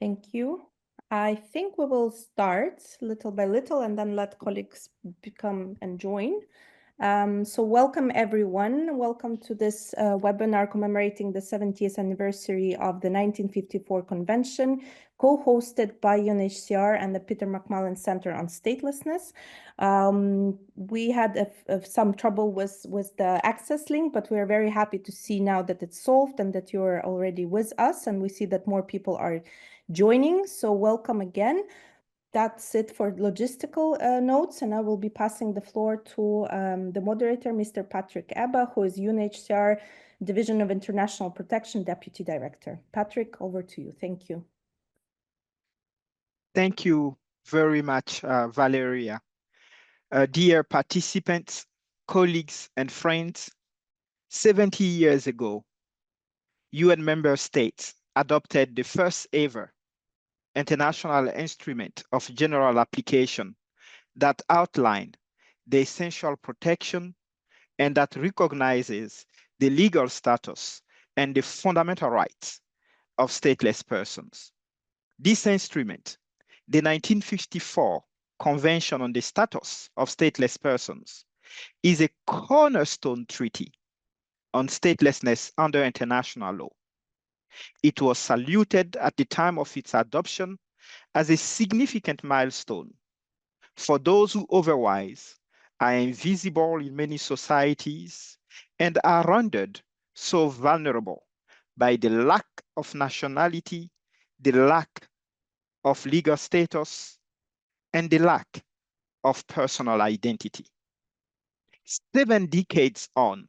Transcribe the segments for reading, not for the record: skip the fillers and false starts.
Thank you. I think we will start little by little and then let colleagues become and join. So welcome everyone. Welcome to this webinar commemorating the 70th anniversary of the 1954 Convention, co-hosted by UNHCR and the Peter McMullin Centre on Statelessness. We had some trouble with the access link, but we are very happy to see now that it's solved and that you're already with us, and we see that more people are joining. So welcome again. That's it for logistical notes, and I will be passing the floor to the moderator, Mr. Patrick Ebba, who is UNHCR Division of International Protection Deputy Director. Patrick, over to you. Thank you. Thank you very much, Valeria. Dear participants, colleagues, and friends, 70 years ago, UN member states adopted the first ever international instrument of general application that outlined the essential protection and that recognizes the legal status and the fundamental rights of stateless persons. This instrument, the 1954 Convention on the Status of Stateless Persons, is a cornerstone treaty on statelessness under international law. It was saluted at the time of its adoption as a significant milestone for those who otherwise are invisible in many societies and are rendered so vulnerable by the lack of nationality, the lack of legal status, and the lack of personal identity. 7 decades on,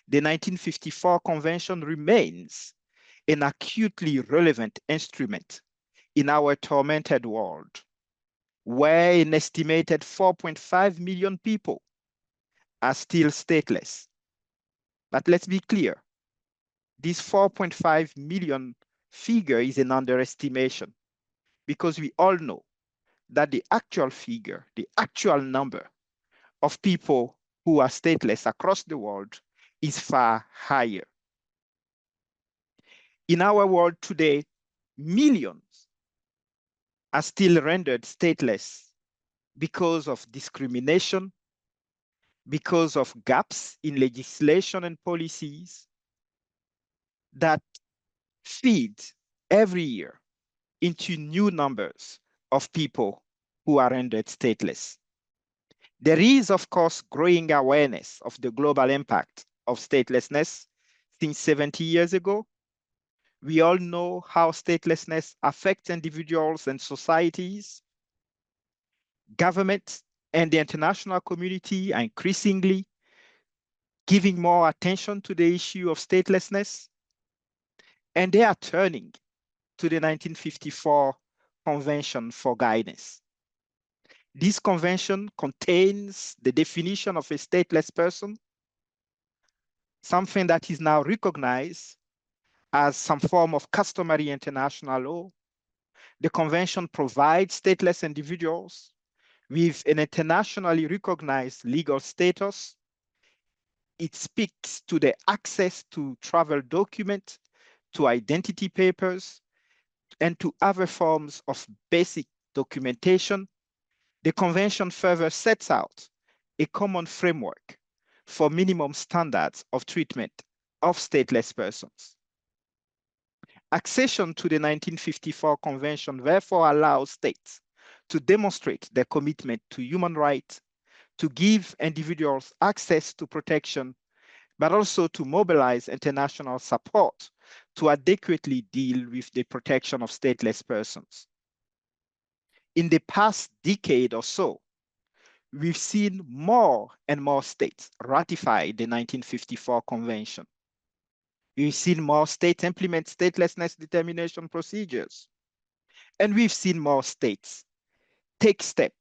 the 1954 Convention remains an acutely relevant instrument in our tormented world, where an estimated 4.5 million people are still stateless. But let's be clear, this 4.5 million figure is an underestimation, because we all know that the actual figure, the actual number of people who are stateless across the world is far higher. In our world today, millions are still rendered stateless because of discrimination, because of gaps in legislation and policies that feed every year into new numbers of people who are rendered stateless. There is, of course, growing awareness of the global impact of statelessness since 70 years ago. We all know how statelessness affects individuals and societies. Governments and the international community are increasingly giving more attention to the issue of statelessness, and they are turning to the 1954 Convention for guidance. This convention contains the definition of a stateless person, something that is now recognized as some form of customary international law. The convention provides stateless individuals with an internationally recognized legal status. It speaks to the access to travel documents, to identity papers, and to other forms of basic documentation. The convention further sets out a common framework for minimum standards of treatment of stateless persons. Accession to the 1954 Convention therefore allows states to demonstrate their commitment to human rights, to give individuals access to protection, but also to mobilize international support to adequately deal with the protection of stateless persons. In the past decade or so, we've seen more and more states ratify the 1954 Convention. We've seen more states implement statelessness determination procedures. And we've seen more states take steps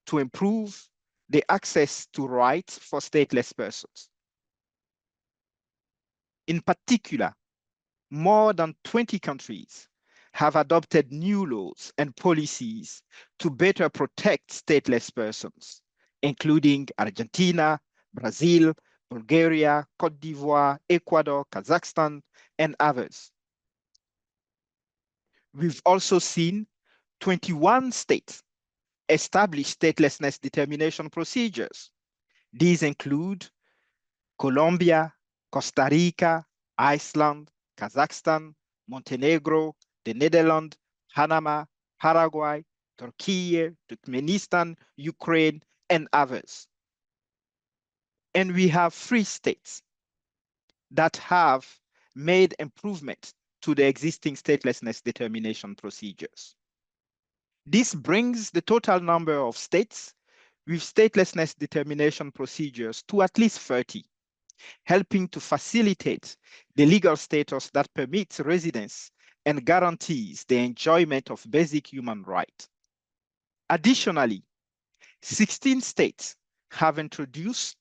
to improve the access to rights for stateless persons. In particular, more than 20 countries have adopted new laws and policies to better protect stateless persons, including Argentina, Brazil, Bulgaria, Cote d'Ivoire, Ecuador, Kazakhstan, and others. We've also seen 21 states establish statelessness determination procedures. These include Colombia, Costa Rica, Iceland, Kazakhstan, Montenegro, the Netherlands, Panama, Paraguay, Turkey, Turkmenistan, Ukraine, and others. And we have 3 states that have made improvements to the existing statelessness determination procedures. This brings the total number of states with statelessness determination procedures to at least 30, helping to facilitate the legal status that permits residence and guarantees the enjoyment of basic human rights. Additionally, 16 states have introduced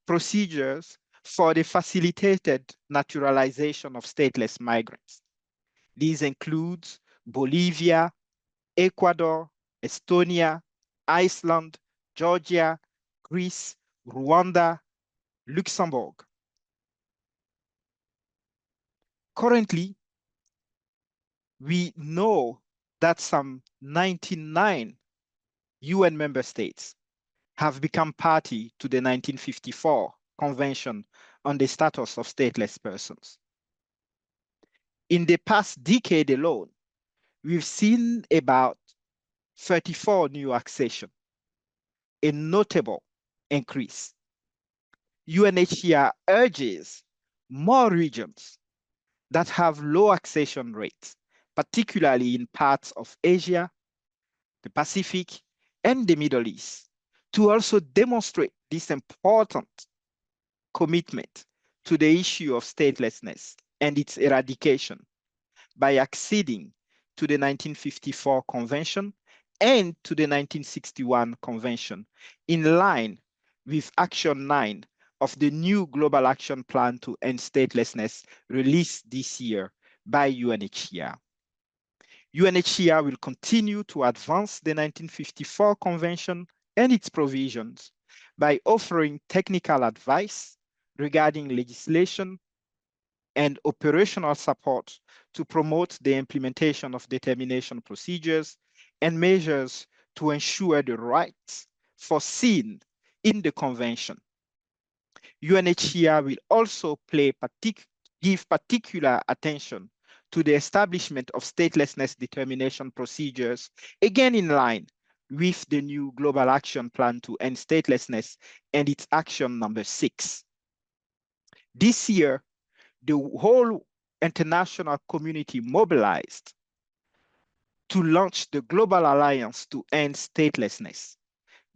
procedures for the facilitated naturalization of stateless migrants. These include Bolivia, Ecuador, Estonia, Iceland, Georgia, Greece, Rwanda, Luxembourg. Currently, we know that some 99 UN member states have become party to the 1954 Convention on the Status of Stateless Persons. In the past decade alone, we've seen about 34 new accessions, a notable increase. UNHCR urges more regions that have low accession rates, particularly in parts of Asia, the Pacific, and the Middle East, to also demonstrate this important commitment to the issue of statelessness and its eradication by acceding to the 1954 Convention and to the 1961 Convention in line with Action 9 of the new Global Action Plan to End Statelessness released this year by UNHCR. UNHCR will continue to advance the 1954 Convention and its provisions by offering technical advice regarding legislation and operational support to promote the implementation of determination procedures and measures to ensure the rights foreseen in the Convention. UNHCR will also give particular attention to the establishment of statelessness determination procedures, again in line with the new Global Action Plan to End Statelessness and its action number 6. This year, the whole international community mobilized to launch the Global Alliance to End Statelessness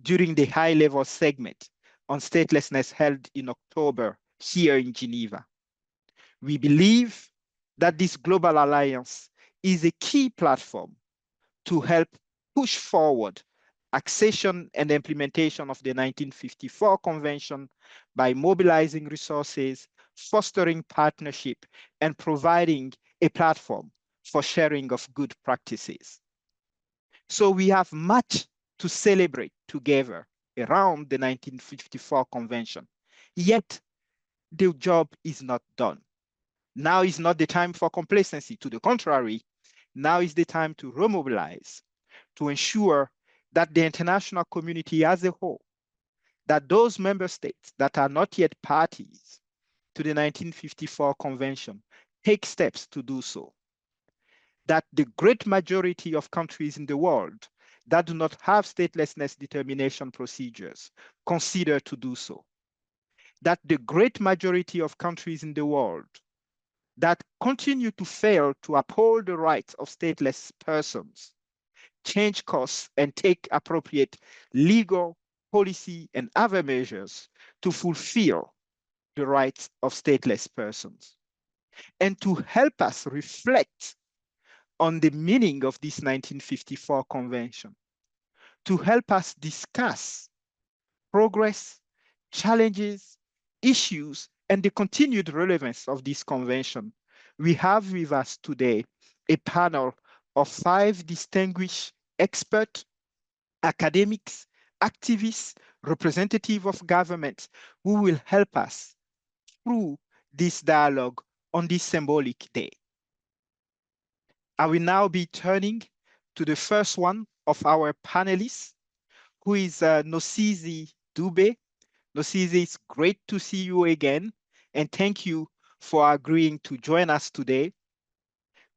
during the high-level segment on statelessness held in October here in Geneva. We believe that this Global Alliance is a key platform to help push forward accession and implementation of the 1954 Convention by mobilizing resources, fostering partnership, and providing a platform for sharing of good practices. So we have much to celebrate together around the 1954 Convention. Yet, the job is not done. Now is not the time for complacency. To the contrary, now is the time to remobilize, to ensure that the international community as a whole, that those member states that are not yet parties to the 1954 Convention take steps to do so. That the great majority of countries in the world that do not have statelessness determination procedures consider to do so. That the great majority of countries in the world that continue to fail to uphold the rights of stateless persons change course and take appropriate legal, policy, and other measures to fulfill the rights of stateless persons. And to help us reflect on the meaning of this 1954 Convention, to help us discuss progress, challenges, issues, and the continued relevance of this convention, we have with us today a panel of 5 distinguished experts, academics, activists, representatives of government who will help us through this dialogue on this symbolic day. I will now be turning to the first one of our panelists, who is Nosisi Dube. Nosisi, it's great to see you again, and thank you for agreeing to join us today.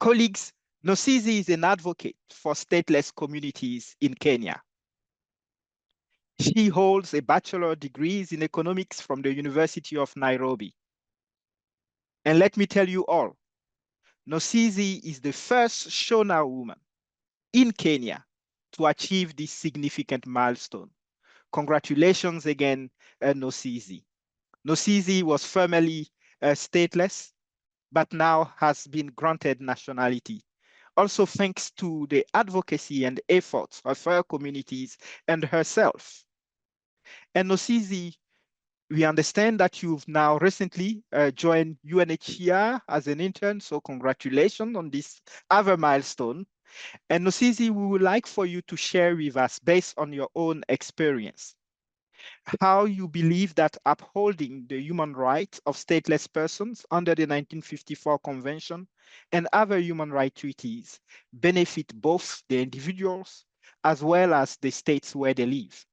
Colleagues, Nosisi is an advocate for stateless communities in Kenya. She holds a bachelor's degree in economics from the University of Nairobi. And let me tell you all, Nosisi is the first Shona woman in Kenya to achieve this significant milestone. Congratulations again, Nosisi. Nosisi was formerly stateless, but now has been granted nationality. Also thanks to the advocacy and efforts of her communities and herself. And Nosisi, we understand that you've now recently joined UNHCR as an intern, so congratulations on this other milestone. And Nosisi, we would like for you to share with us, based on your own experience, how you believe that upholding the human rights of stateless persons under the 1954 Convention and other human rights treaties benefit both the individuals as well as the states where they live.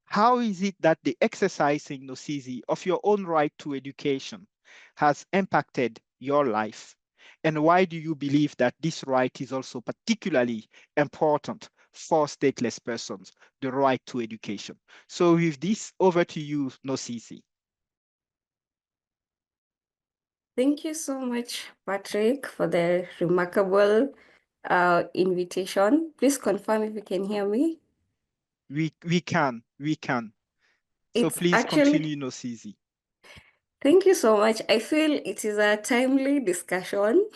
How is it that the exercising, Nosisi, of your own right to education has impacted your life? And why do you believe that this right is also particularly important for stateless persons, the right to education? So with this, over to you, Nosisi. Thank you so much, Patrick, for the remarkable invitation. Please confirm if you can hear me. We can. So It's please actually, continue, Nosisi. thank you so much. I feel it is a timely discussion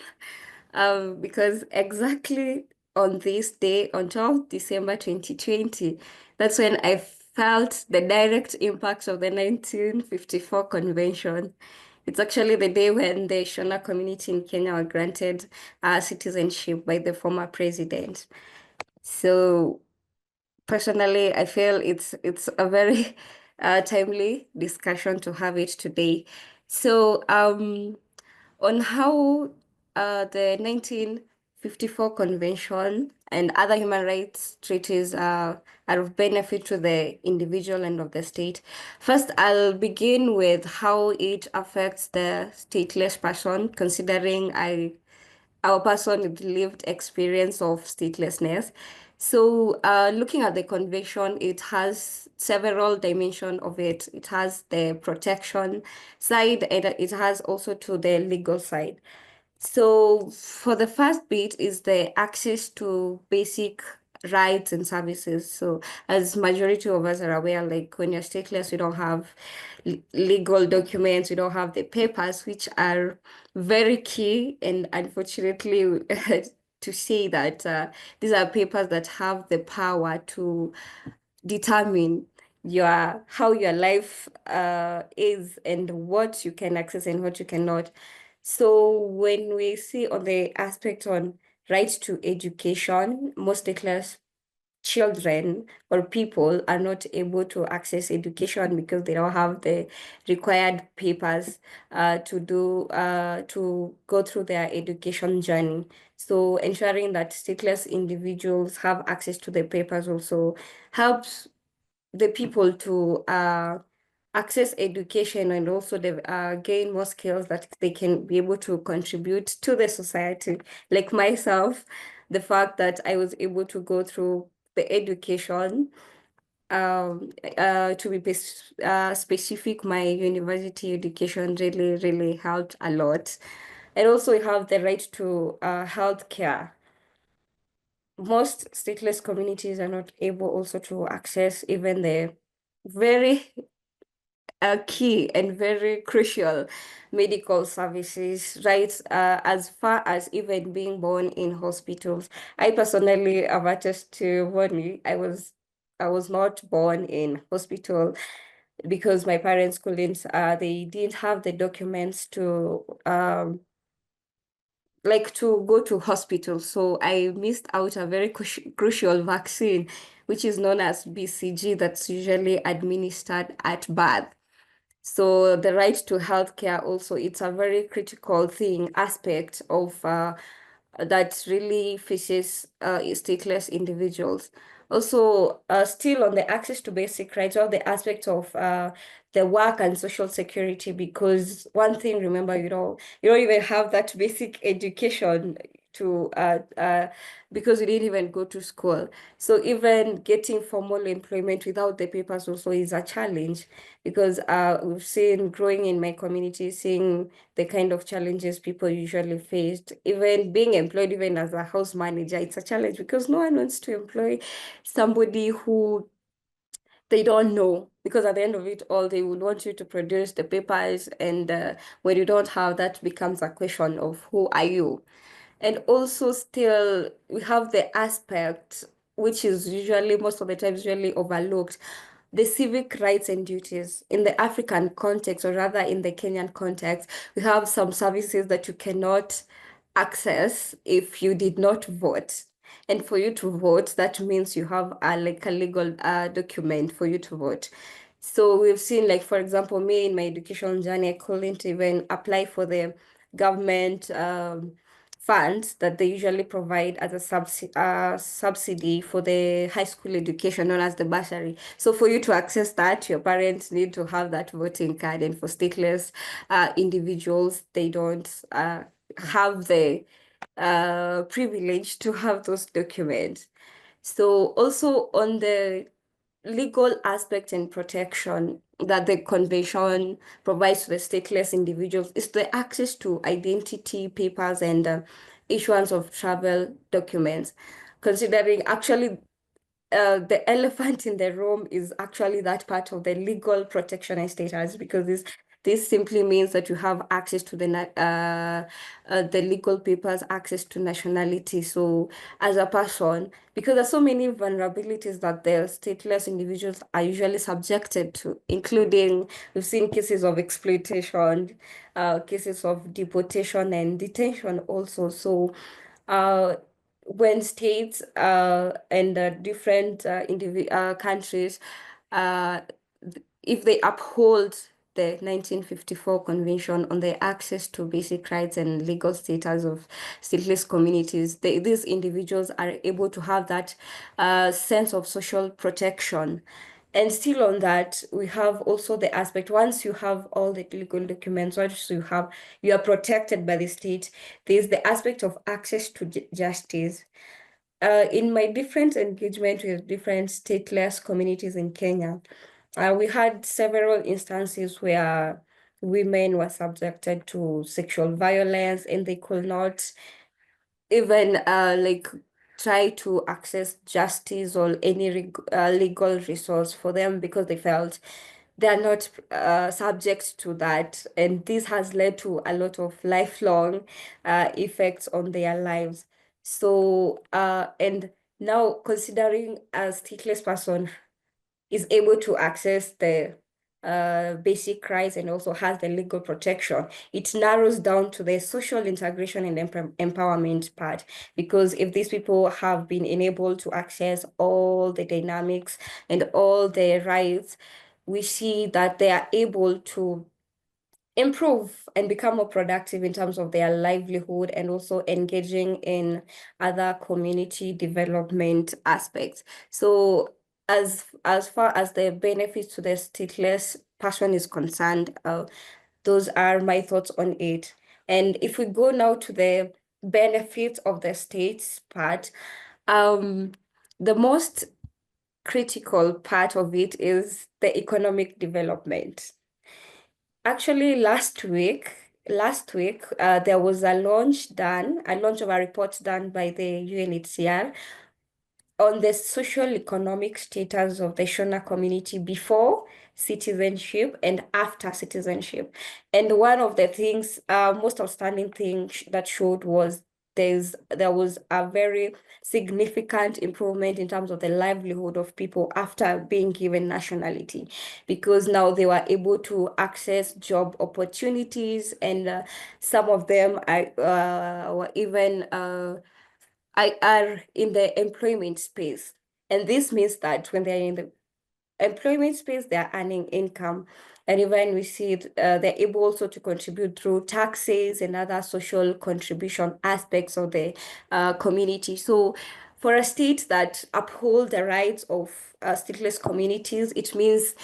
because exactly on this day, on 12th December 2020, that's when I felt the direct impact of the 1954 convention. It's actually the day when the Shona community in Kenya were granted citizenship by the former president. So personally, I feel it's a very timely discussion to have it today. So on how the 1954 Convention and other human rights treaties are of benefit to the individual and of the state. First, I'll begin with how it affects the stateless person, considering our person with lived experience of statelessness. So, looking at the convention, it has several dimensions of it. It has the protection side, and it has also to the legal side. So, for the first bit is the access to basic rights and services. So, as majority of us are aware, like when you're stateless, we don't have legal documents, we don't have the papers, which are very key. And unfortunately, to say that these are papers that have the power to determine how your life is and what you can access and what you cannot. So when we see on the aspect on right to education, most stateless children or people are not able to access education because they don't have the required papers to go through their education journey. So ensuring that stateless individuals have access to the papers also helps the people to access education and also gain more skills that they can be able to contribute to the society. Like myself, the fact that I was able to go through the education to be specific, my university education really helped a lot. And also we have the right to health care. Most stateless communities are not able also to access even the very key and very crucial medical services, right? As far as even being born in hospitals. I personally have a testimony. I was not born in hospital because my parents couldn't, they didn't have the documents to like to go to hospital. So I missed out a very crucial vaccine, which is known as BCG, that's usually administered at birth. So the right to healthcare also, it's a very critical aspect of that really faces stateless individuals. Also, still on the access to basic rights, or the aspect of the work and social security, because one thing, remember, you don't even have that basic education to because you didn't even go to school. So even getting formal employment without the papers also is a challenge, because we've seen growing in my community, seeing the kind of challenges people usually faced. Even being employed, even as a house manager, it's a challenge because no one wants to employ somebody who they don't know, because at the end of it all, they would want you to produce the papers, and when you don't have that, becomes a question of who are you. And also still, we have the aspect, which is usually, most of the times, usually overlooked, the civic rights and duties. In the African context, or rather in the Kenyan context, we have some services that you cannot access if you did not vote. And for you to vote, that means you have like a legal document for you to vote. So we've seen, like, for example, me in my education journey, I couldn't even apply for the government funds that they usually provide as a subsidy for the high school education, known as the bursary. So for you to access that, your parents need to have that voting card. And for stateless individuals, they don't have the privilege to have those documents. So also on the legal aspect and protection that the convention provides to the stateless individuals is the access to identity papers and issuance of travel documents. Considering actually the elephant in the room is actually that part of the legal protection and status, because this simply means that you have access to the legal papers, access to nationality. So as a person, because there's so many vulnerabilities that the stateless individuals are usually subjected to, including, we've seen cases of exploitation, cases of deportation and detention also. So when states and different countries, if they uphold the 1954 Convention on the access to basic rights and legal status of stateless communities, these individuals are able to have that sense of social protection. And still on that, we have also the aspect, once you have all the legal documents, once you are protected by the state, there's the aspect of access to justice. In my different engagement with different stateless communities in Kenya, we had several instances where women were subjected to sexual violence, and they could not even like try to access justice or any legal resource for them, because they felt they are not subject to that. And this has led to a lot of lifelong effects on their lives. So, and now, considering a stateless person is able to access the basic rights and also has the legal protection, it narrows down to the social integration and empowerment part. Because if these people have been enabled to access all the dynamics and all the rights, we see that they are able to improve and become more productive in terms of their livelihood, and also engaging in other community development aspects. So as far as the benefits to the stateless person is concerned, those are my thoughts on it. And if we go now to the benefits of the states part, the most critical part of it is the economic development. Actually, last week, there was a launch of a report done by the UNHCR on the social economic status of the Shona community before citizenship and after citizenship. And one of the things, most outstanding thing that showed was there was a very significant improvement in terms of the livelihood of people after being given nationality, because now they were able to access job opportunities, and some of them were even are in the employment space. And this means that when they're in the employment space, they're earning income. And even we see they're able also to contribute through taxes and other social contribution aspects of the community. So for a state that uphold the rights of stateless communities, it means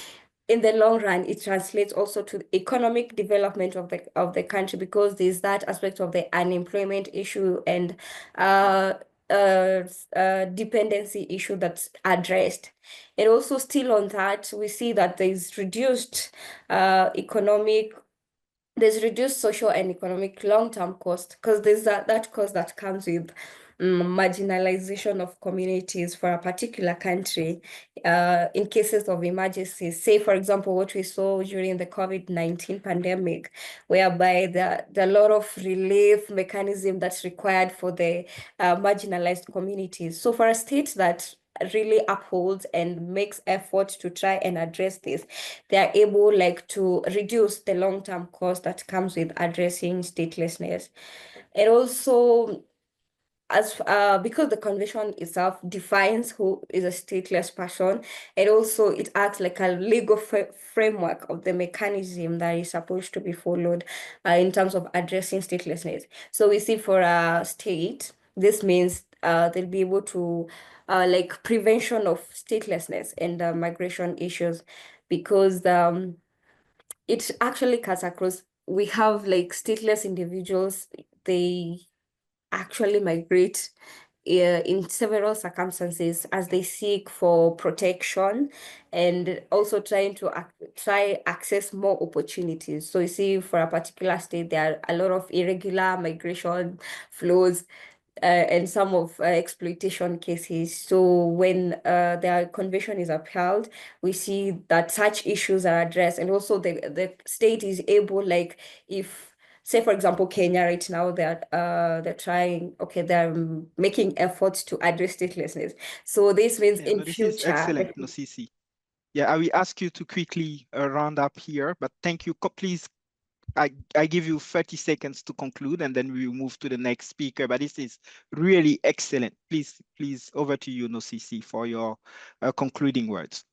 in the long run, it translates also to the economic development of the country, because there's that aspect of the unemployment issue and dependency issue that's addressed. And also still on that, we see that there's reduced social and economic long-term cost, because there's that cost that comes with marginalization of communities for a particular country in cases of emergencies. Say, for example, what we saw during the COVID-19 pandemic, whereby there are a lot of relief mechanism that's required for the marginalized communities. So for a state that really upholds and makes effort to try and address this, they are able to reduce the long-term cost that comes with addressing statelessness. And also, as because the convention itself defines who is a stateless person, and also it acts like a legal framework of the mechanism that is supposed to be followed in terms of addressing statelessness. So we see for a state, this means they'll be able to prevention of statelessness and migration issues, because it actually cuts across. We have stateless individuals, they actually migrate in several circumstances as they seek for protection and also trying to access more opportunities. So you see, for a particular state, there are a lot of irregular migration flows and some of exploitation cases. So when their convention is upheld, we see that such issues are addressed, and also the state is able, if, say, for example, Kenya right now, they're making efforts to address statelessness. So this means Yeah, in no, this is future. excellent, Nosisi. Yeah, I will ask you to quickly round up here, but thank you. Please, I give you 30 seconds to conclude, and then we will move to the next speaker. But this is really excellent. Please, over to you, Nosisi, for your concluding words.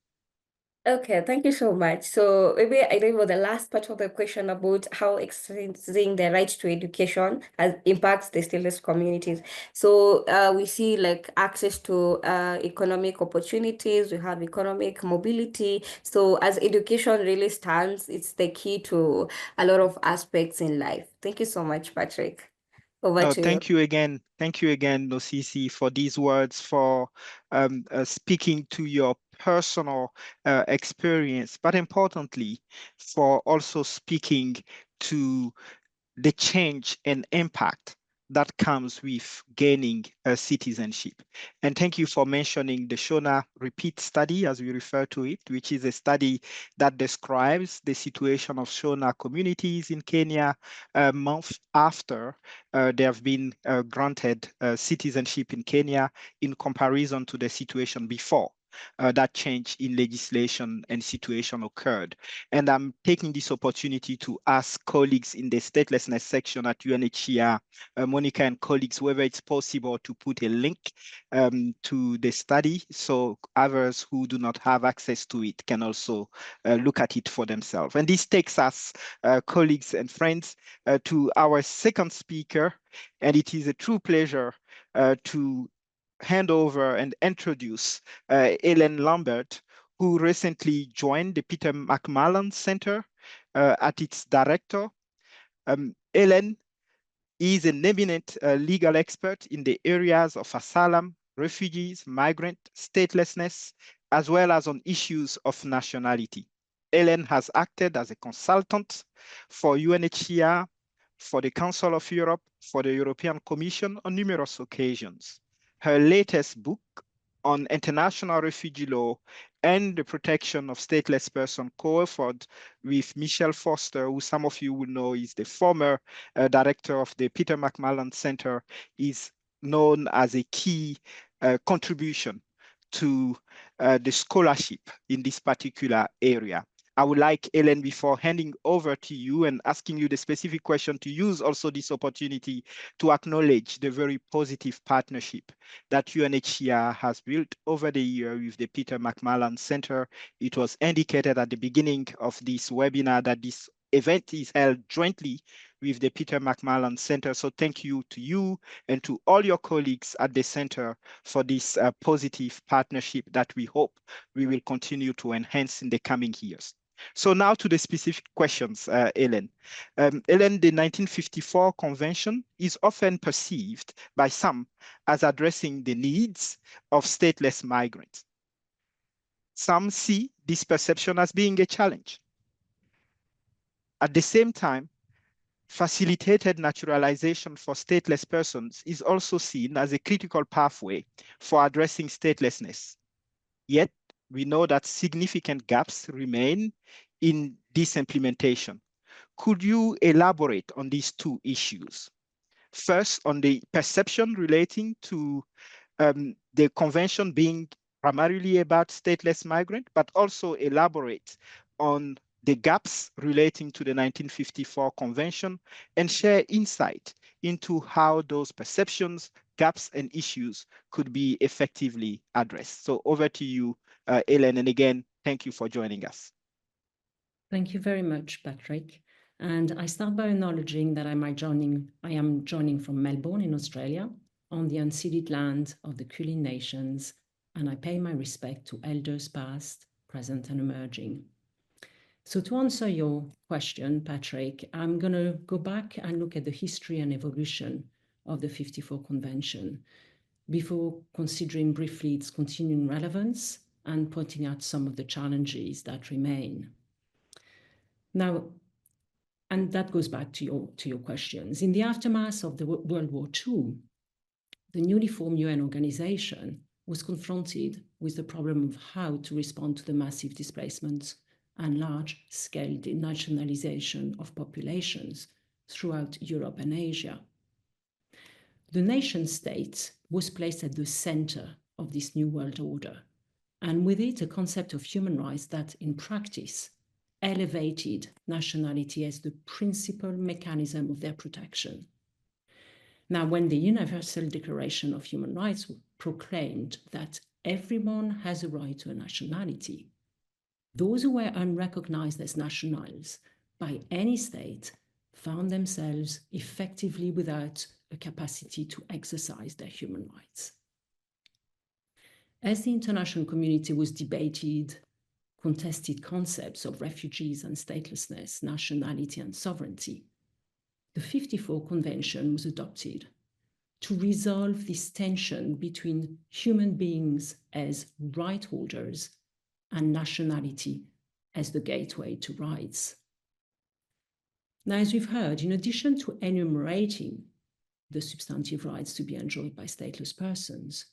Okay, thank you so much. So maybe I think about the last part of the question about how exercising the right to education impacts the stateless communities. So we see access to economic opportunities, we have economic mobility. So as education really stands, it's the key to a lot of aspects in life. Thank you so much, Patrick. Over No, to you. thank you again. Thank you again, Nosisi, for these words, for speaking to your personal experience, but importantly, for also speaking to the change and impact that comes with gaining citizenship. And thank you for mentioning the Shona Repeat study, as we refer to it, which is a study that describes the situation of Shona communities in Kenya a month after they have been granted citizenship in Kenya in comparison to the situation before. That change in legislation and situation occurred. And I'm taking this opportunity to ask colleagues in the statelessness section at UNHCR, Monica and colleagues, whether it's possible to put a link to the study so others who do not have access to it can also look at it for themselves. And this takes us, colleagues and friends, to our second speaker. And it is a true pleasure to hand over and introduce Ellen Lambert, who recently joined the Peter McMullin Centre as its director. Ellen is an eminent legal expert in the areas of asylum, refugees, migrant, statelessness, as well as on issues of nationality. Ellen has acted as a consultant for UNHCR, for the Council of Europe, for the European Commission on numerous occasions. Her latest book on international refugee law and the protection of stateless persons, co-authored with Michelle Foster, who some of you will know is the former director of the Peter McMullin Centre, is known as a key contribution to the scholarship in this particular area. I would like, Ellen, before handing over to you and asking you the specific question, to use also this opportunity to acknowledge the very positive partnership that UNHCR has built over the year with the Peter McMullin Centre. It was indicated at the beginning of this webinar that this event is held jointly with the Peter McMullin Centre. So thank you to you and to all your colleagues at the Centre for this positive partnership that we hope we will continue to enhance in the coming years. So now to the specific questions, Ellen. Ellen, the 1954 Convention is often perceived by some as addressing the needs of stateless migrants. Some see this perception as being a challenge. At the same time, facilitated naturalization for stateless persons is also seen as a critical pathway for addressing statelessness. Yet, we know that significant gaps remain in this implementation. Could you elaborate on these two issues? First, on the perception relating to the convention being primarily about stateless migrants, but also elaborate on the gaps relating to the 1954 convention and share insight into how those perceptions, gaps, and issues could be effectively addressed. So over to you, Ellen, and again, thank you for joining us. Thank you very much, Patrick. And I start by acknowledging that I am joining from Melbourne in Australia on the unceded land of the Kulin Nations, and I pay my respect to elders past, present, and emerging. So to answer your question, Patrick, I'm going to go back and look at the history and evolution of the 54 Convention before considering briefly its continuing relevance and pointing out some of the challenges that remain. Now, and that goes back to your questions. In the aftermath of the World War II, the newly formed UN organization was confronted with the problem of how to respond to the massive displacements and large-scale denationalization of populations throughout Europe and Asia. The nation-state was placed at the center of this new world order, and with it a concept of human rights that, in practice, elevated nationality as the principal mechanism of their protection. Now, when the Universal Declaration of Human Rights proclaimed that everyone has a right to a nationality, those who were unrecognized as nationals by any state found themselves effectively without a capacity to exercise their human rights. As the international community was debated contested concepts of refugees and statelessness, nationality and sovereignty, the 54 Convention was adopted to resolve this tension between human beings as right holders and nationality as the gateway to rights. Now, as we've heard, in addition to enumerating the substantive rights to be enjoyed by stateless persons,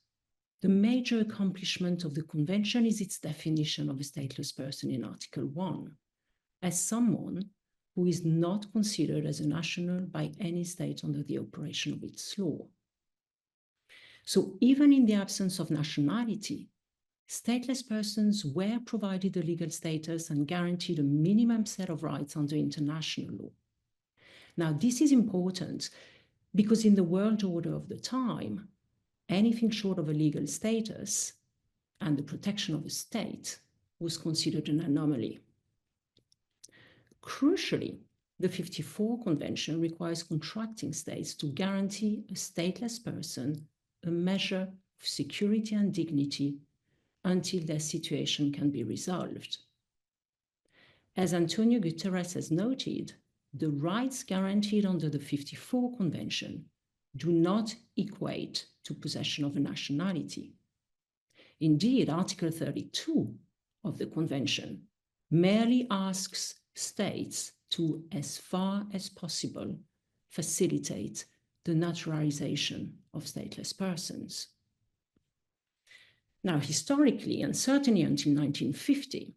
the major accomplishment of the Convention is its definition of a stateless person in Article 1 as someone who is not considered as a national by any state under the operation of its law. So even in the absence of nationality, stateless persons were provided a legal status and guaranteed a minimum set of rights under international law. Now, this is important because in the world order of the time, anything short of a legal status and the protection of the state was considered an anomaly. Crucially, the 54 Convention requires contracting states to guarantee a stateless person a measure of security and dignity until their situation can be resolved. As Antonio Guterres has noted, the rights guaranteed under the 54 Convention do not equate to possession of a nationality. Indeed, Article 32 of the Convention merely asks states to, as far as possible, facilitate the naturalization of stateless persons. Now, historically, and certainly until 1950,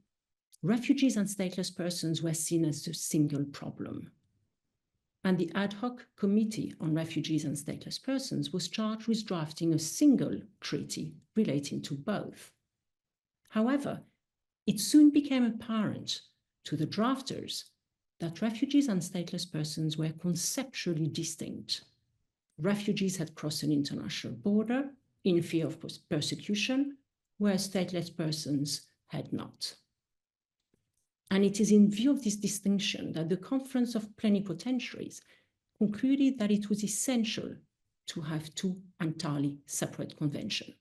refugees and stateless persons were seen as a single problem. And the Ad hoc Committee on Refugees and Stateless Persons was charged with drafting a single treaty relating to both. However, it soon became apparent to the drafters that refugees and stateless persons were conceptually distinct. Refugees had crossed an international border in fear of persecution, whereas stateless persons had not. And it is in view of this distinction that the Conference of Plenipotentiaries concluded that it was essential to have two entirely separate conventions.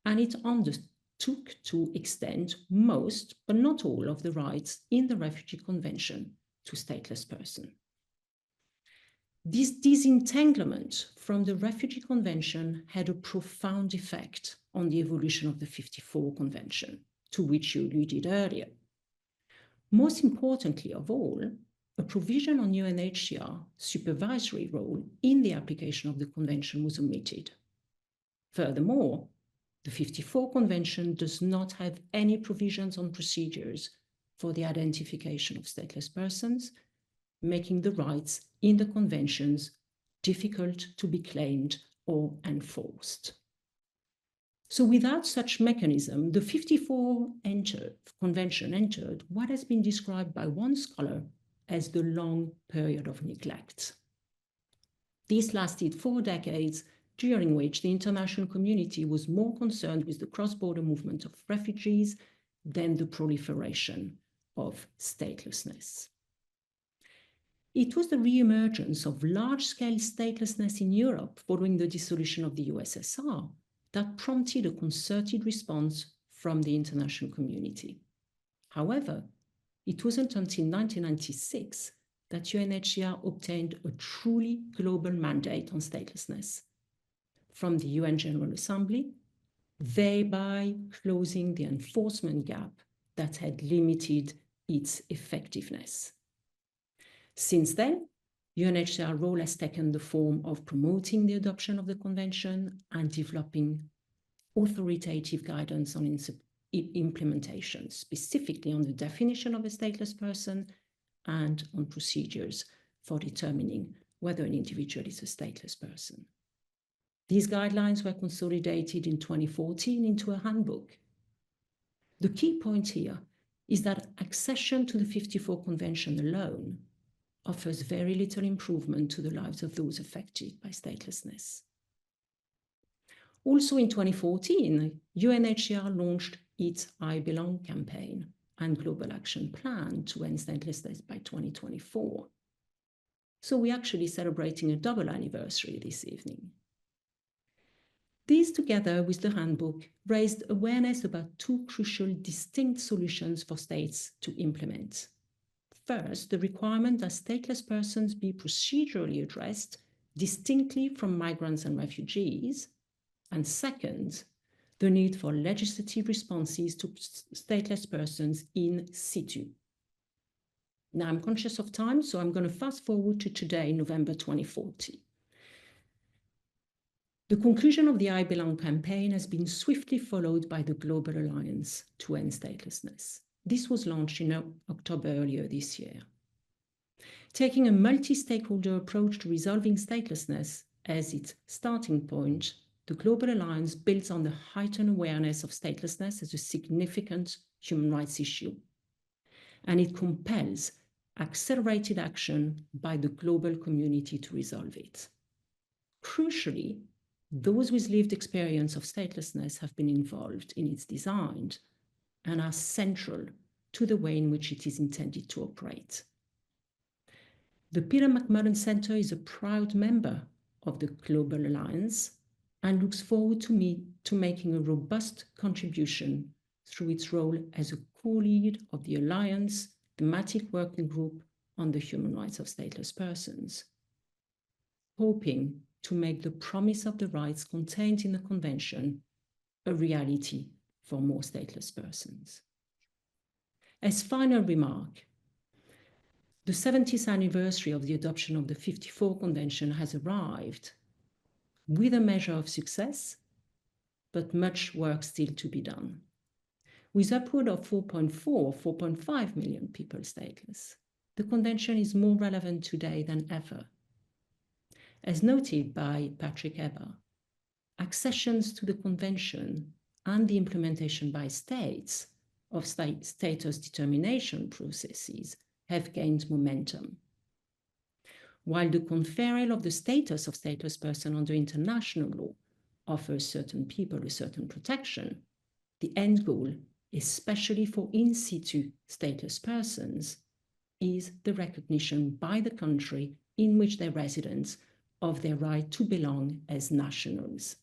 And it undertook to extend most, but not all, of the rights in the Refugee Convention to stateless persons. This disentanglement from the Refugee Convention had a profound effect on the evolution of the 54 Convention, to which you alluded earlier. Most importantly of all, a provision on UNHCR supervisory role in the application of the Convention was omitted. Furthermore, the 54 Convention does not have any provisions on procedures for the identification of stateless persons, making the rights in the conventions difficult to be claimed or enforced. So without such mechanism, the 54 Convention entered what has been described by one scholar as the long period of neglect. This lasted 4 decades, during which the international community was more concerned with the cross-border movement of refugees than the proliferation of statelessness. It was the re-emergence of large-scale statelessness in Europe following the dissolution of the USSR that prompted a concerted response from the international community. However, it wasn't until 1996 that UNHCR obtained a truly global mandate on statelessness from the UN General Assembly, thereby closing the enforcement gap that had limited its effectiveness. Since then, UNHCR role has taken the form of promoting the adoption of the Convention and developing authoritative guidance on implementation, specifically on the definition of a stateless person and on procedures for determining whether an individual is a stateless person. These guidelines were consolidated in 2014 into a handbook. The key point here is that accession to the 54 Convention alone offers very little improvement to the lives of those affected by statelessness. Also in 2014, UNHCR launched its I Belong campaign and Global Action Plan to end statelessness by 2024. So we're actually celebrating a double anniversary this evening. These, together with the handbook, raised awareness about two crucial distinct solutions for states to implement. First, the requirement that stateless persons be procedurally addressed distinctly from migrants and refugees. And second, the need for legislative responses to stateless persons in situ. Now, I'm conscious of time, so I'm going to fast forward to today, November 2040. The conclusion of the I Belong campaign has been swiftly followed by the Global Alliance to End Statelessness. This was launched in October earlier this year. Taking a multi-stakeholder approach to resolving statelessness as its starting point, the Global Alliance builds on the heightened awareness of statelessness as a significant human rights issue, and it compels accelerated action by the global community to resolve it. Crucially, those with lived experience of statelessness have been involved in its design and are central to the way in which it is intended to operate. The Peter McMullin Centre is a proud member of the Global Alliance and looks forward to making a robust contribution through its role as a co-lead of the Alliance thematic working group on the human rights of stateless persons, hoping to make the promise of the rights contained in the Convention a reality for more stateless persons. As final remark, the 70th anniversary of the adoption of the 54 Convention has arrived with a measure of success, but much work still to be done. With upward of 4.5 million people stateless, the Convention is more relevant today than ever. As noted by Patrick Eber, accessions to the Convention and the implementation by states of status determination processes have gained momentum. While the conferral of the status of stateless person under international law offers certain people a certain protection, the end goal, especially for in situ stateless persons, is the recognition by the country in which they're residents of their right to belong as nationals.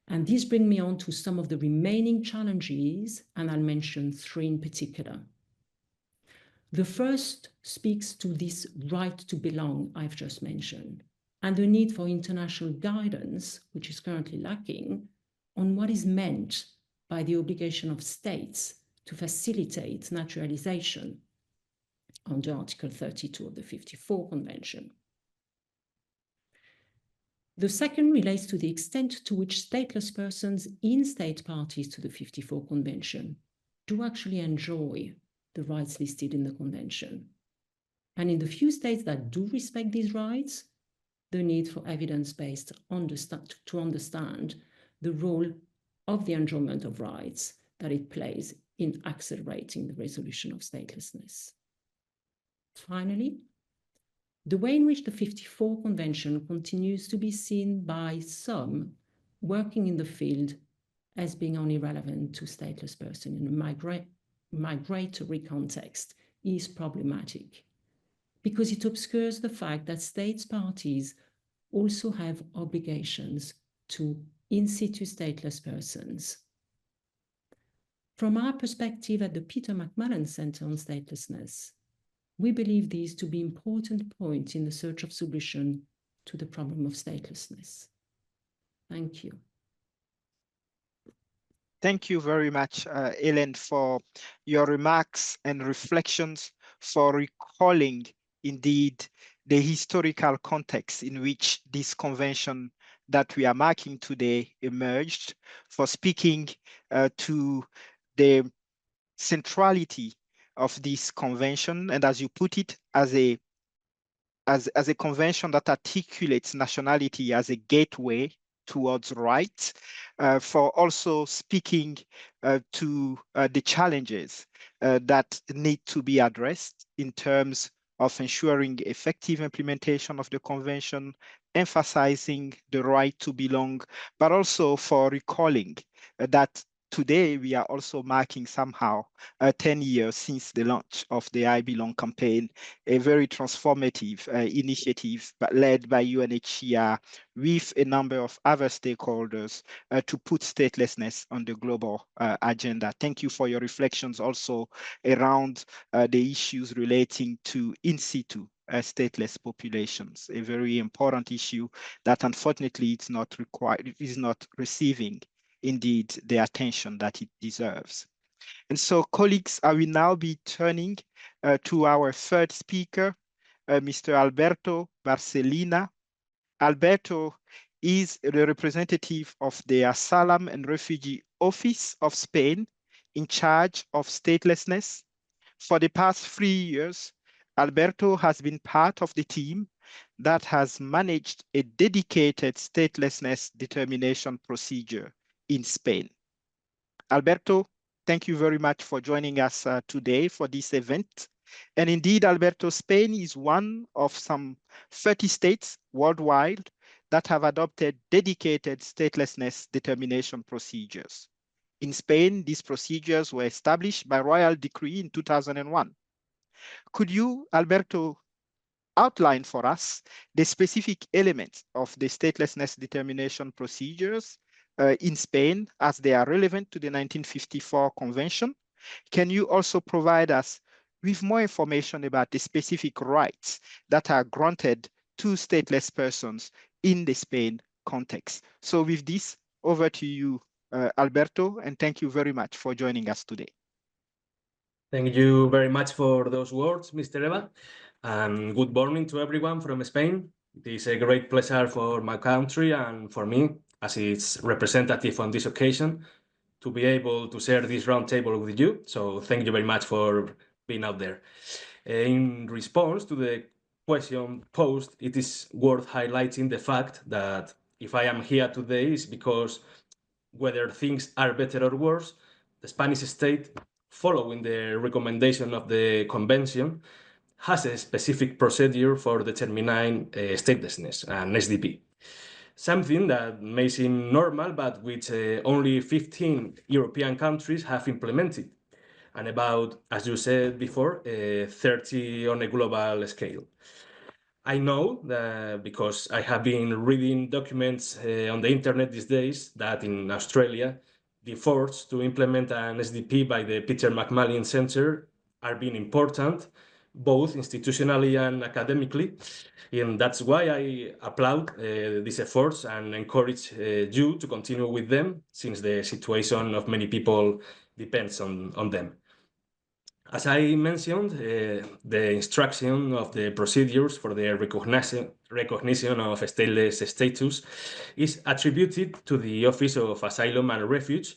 And this brings me on to some of the remaining challenges, and I'll mention three in particular. The first speaks to this right to belong I've just mentioned, and the need for international guidance, which is currently lacking, on what is meant by the obligation of states to facilitate naturalization under Article 32 of the 54 Convention. The second relates to the extent to which stateless persons in state parties to the 54 Convention do actually enjoy the rights listed in the Convention. And in the few states that do respect these rights, the need for evidence-based to understand the role of the enjoyment of rights that it plays in accelerating the resolution of statelessness. Finally, the way in which the 54 Convention continues to be seen by some working in the field as being only relevant to stateless persons in a migratory context is problematic, because it obscures the fact that states parties also have obligations to in situ stateless persons. From our perspective at the Peter McMullin Centre on Statelessness, we believe these to be important points in the search of solution to the problem of statelessness. Thank you. Thank you very much, Hélène, for your remarks and reflections, for recalling indeed the historical context in which this convention that we are marking today emerged, for speaking to the centrality of this convention, and as you put it, as a convention that articulates nationality as a gateway towards rights, for also speaking to the challenges that need to be addressed in terms of ensuring effective implementation of the convention, emphasizing the right to belong, but also for recalling that today we are also marking somehow 10 years since the launch of the I Belong campaign, a very transformative initiative led by UNHCR with a number of other stakeholders to put statelessness on the global agenda. Thank you for your reflections also around the issues relating to in situ stateless populations, a very important issue that unfortunately is not receiving indeed the attention that it deserves. And so, colleagues, I will now be turning to our third speaker, Mr. Alberto Barcelina. Alberto is the representative of the Asylum and Refugee Office of Spain in charge of statelessness. For the past 3 years, Alberto has been part of the team that has managed a dedicated statelessness determination procedure in Spain. Alberto, thank you very much for joining us today for this event. And indeed, Alberto, Spain is one of some 30 states worldwide that have adopted dedicated statelessness determination procedures. In Spain, these procedures were established by royal decree in 2001. Could you, Alberto, outline for us the specific elements of the statelessness determination procedures in Spain as they are relevant to the 1954 Convention? Can you also provide us with more information about the specific rights that are granted to stateless persons in the Spain context? So with this, over to you, Alberto, and thank you very much for joining us today. Thank you very much for those words, Mr. Eva. And good morning to everyone from Spain. It is a great pleasure for my country and for me, as its representative on this occasion, to be able to share this roundtable with you. So thank you very much for being out there. In response to the question posed, it is worth highlighting the fact that if I am here today is because whether things are better or worse, the Spanish state, following the recommendation of the convention, has a specific procedure for determining statelessness, an SDP. Something that may seem normal, but which only 15 European countries have implemented, and about, as you said before, 30 on a global scale. I know that because I have been reading documents on the internet these days that in Australia, the efforts to implement an SDP by the Peter McMullin Centre are being important, both institutionally and academically. And that's why I applaud these efforts and encourage you to continue with them, since the situation of many people depends on them. As I mentioned, the instruction of the procedures for the recognition of stateless status is attributed to the Office of Asylum and Refuge,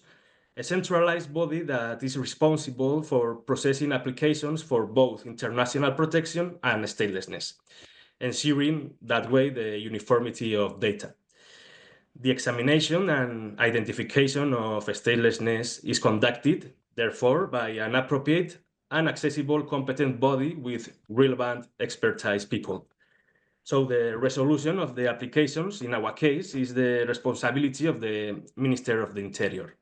a centralized body that is responsible for processing applications for both international protection and statelessness, ensuring that way the uniformity of data. The examination and identification of statelessness is conducted, therefore, by an appropriate and accessible competent body with relevant expertise people. So the resolution of the applications, in our case, is the responsibility of the Minister of the Interior.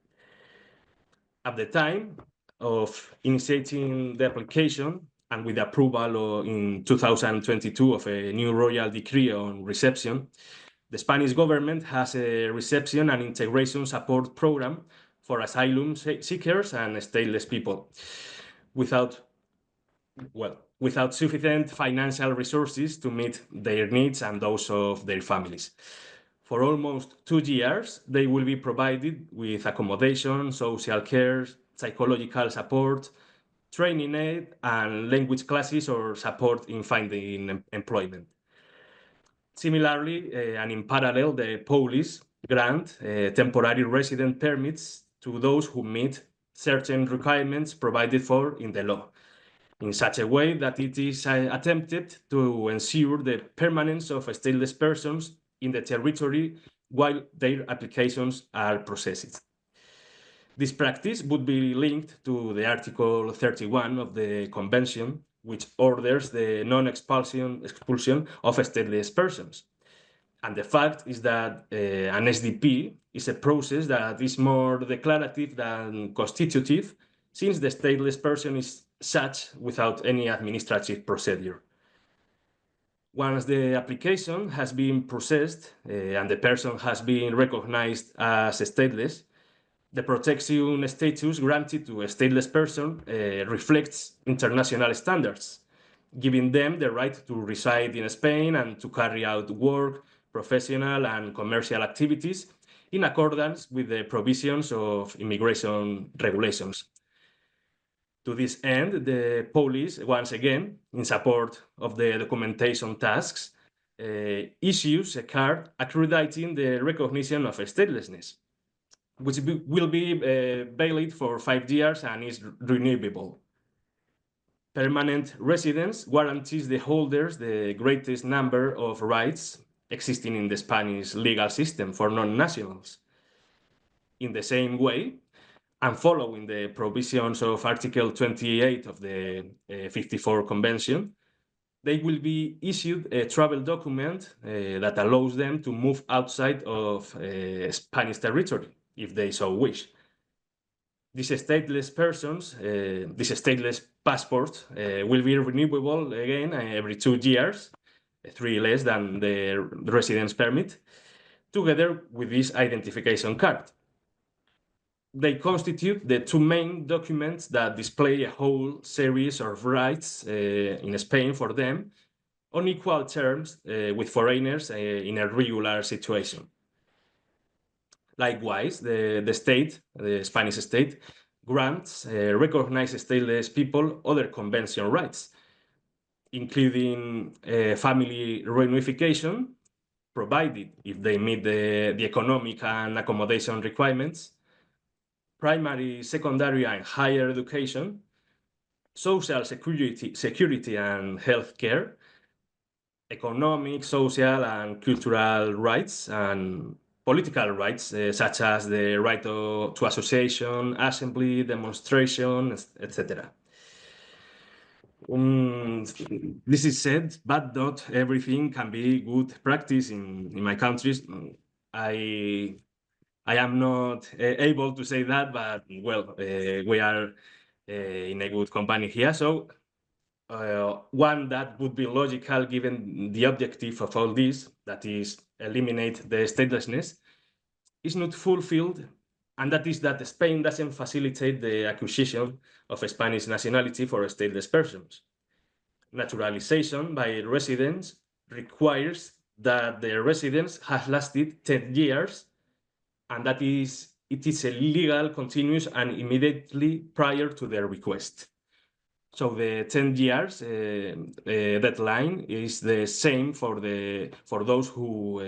At the time of initiating the application, and with approval in 2022 of a new royal decree on reception, the Spanish government has a reception and integration support program for asylum seekers and stateless people. Without sufficient financial resources to meet their needs and those of their families. For almost 2 years, they will be provided with accommodation, social care, psychological support, training aid, and language classes or support in finding employment. Similarly, and in parallel, the police grant temporary resident permits to those who meet certain requirements provided for in the law, in such a way that it is attempted to ensure the permanence of stateless persons in the territory while their applications are processed. This practice would be linked to the Article 31 of the Convention, which orders the non-expulsion of stateless persons. And the fact is that an SDP is a process that is more declarative than constitutive, since the stateless person is such without any administrative procedure. Once the application has been processed and the person has been recognized as stateless, the protection status granted to a stateless person reflects international standards, giving them the right to reside in Spain and to carry out work, professional and commercial activities in accordance with the provisions of immigration regulations. To this end, the police, once again, in support of the documentation tasks, issues a card accrediting the recognition of statelessness, which will be valid for 5 years and is renewable. Permanent residence guarantees the holders the greatest number of rights existing in the Spanish legal system for non-nationals. In the same way, and following the provisions of Article 28 of the 54 Convention, they will be issued a travel document that allows them to move outside of Spanish territory, if they so wish. These stateless persons, this stateless passport will be renewable again every 2 years, 3 less than the residence permit, together with this identification card. They constitute the 2 main documents that display a whole series of rights in Spain for them on equal terms with foreigners in a regular situation. Likewise, the state, the Spanish state, grants recognize stateless people other convention rights, including family reunification, provided if they meet the economic and accommodation requirements, primary, secondary, and higher education, social security and health care, economic, social, and cultural rights, and political rights, such as the right to association, assembly, demonstration, etc. This is said, but not everything can be good practice in my countries. I am not able to say that, but well, we are in a good company here. So one that would be logical given the objective of all this, that is eliminate the statelessness, is not fulfilled, and that is that Spain doesn't facilitate the acquisition of a Spanish nationality for stateless persons. Naturalization by residents requires that the residence has lasted 10 years, and that is, it is illegal, continuous, and immediately prior to their request. So the 10 years deadline is the same for those who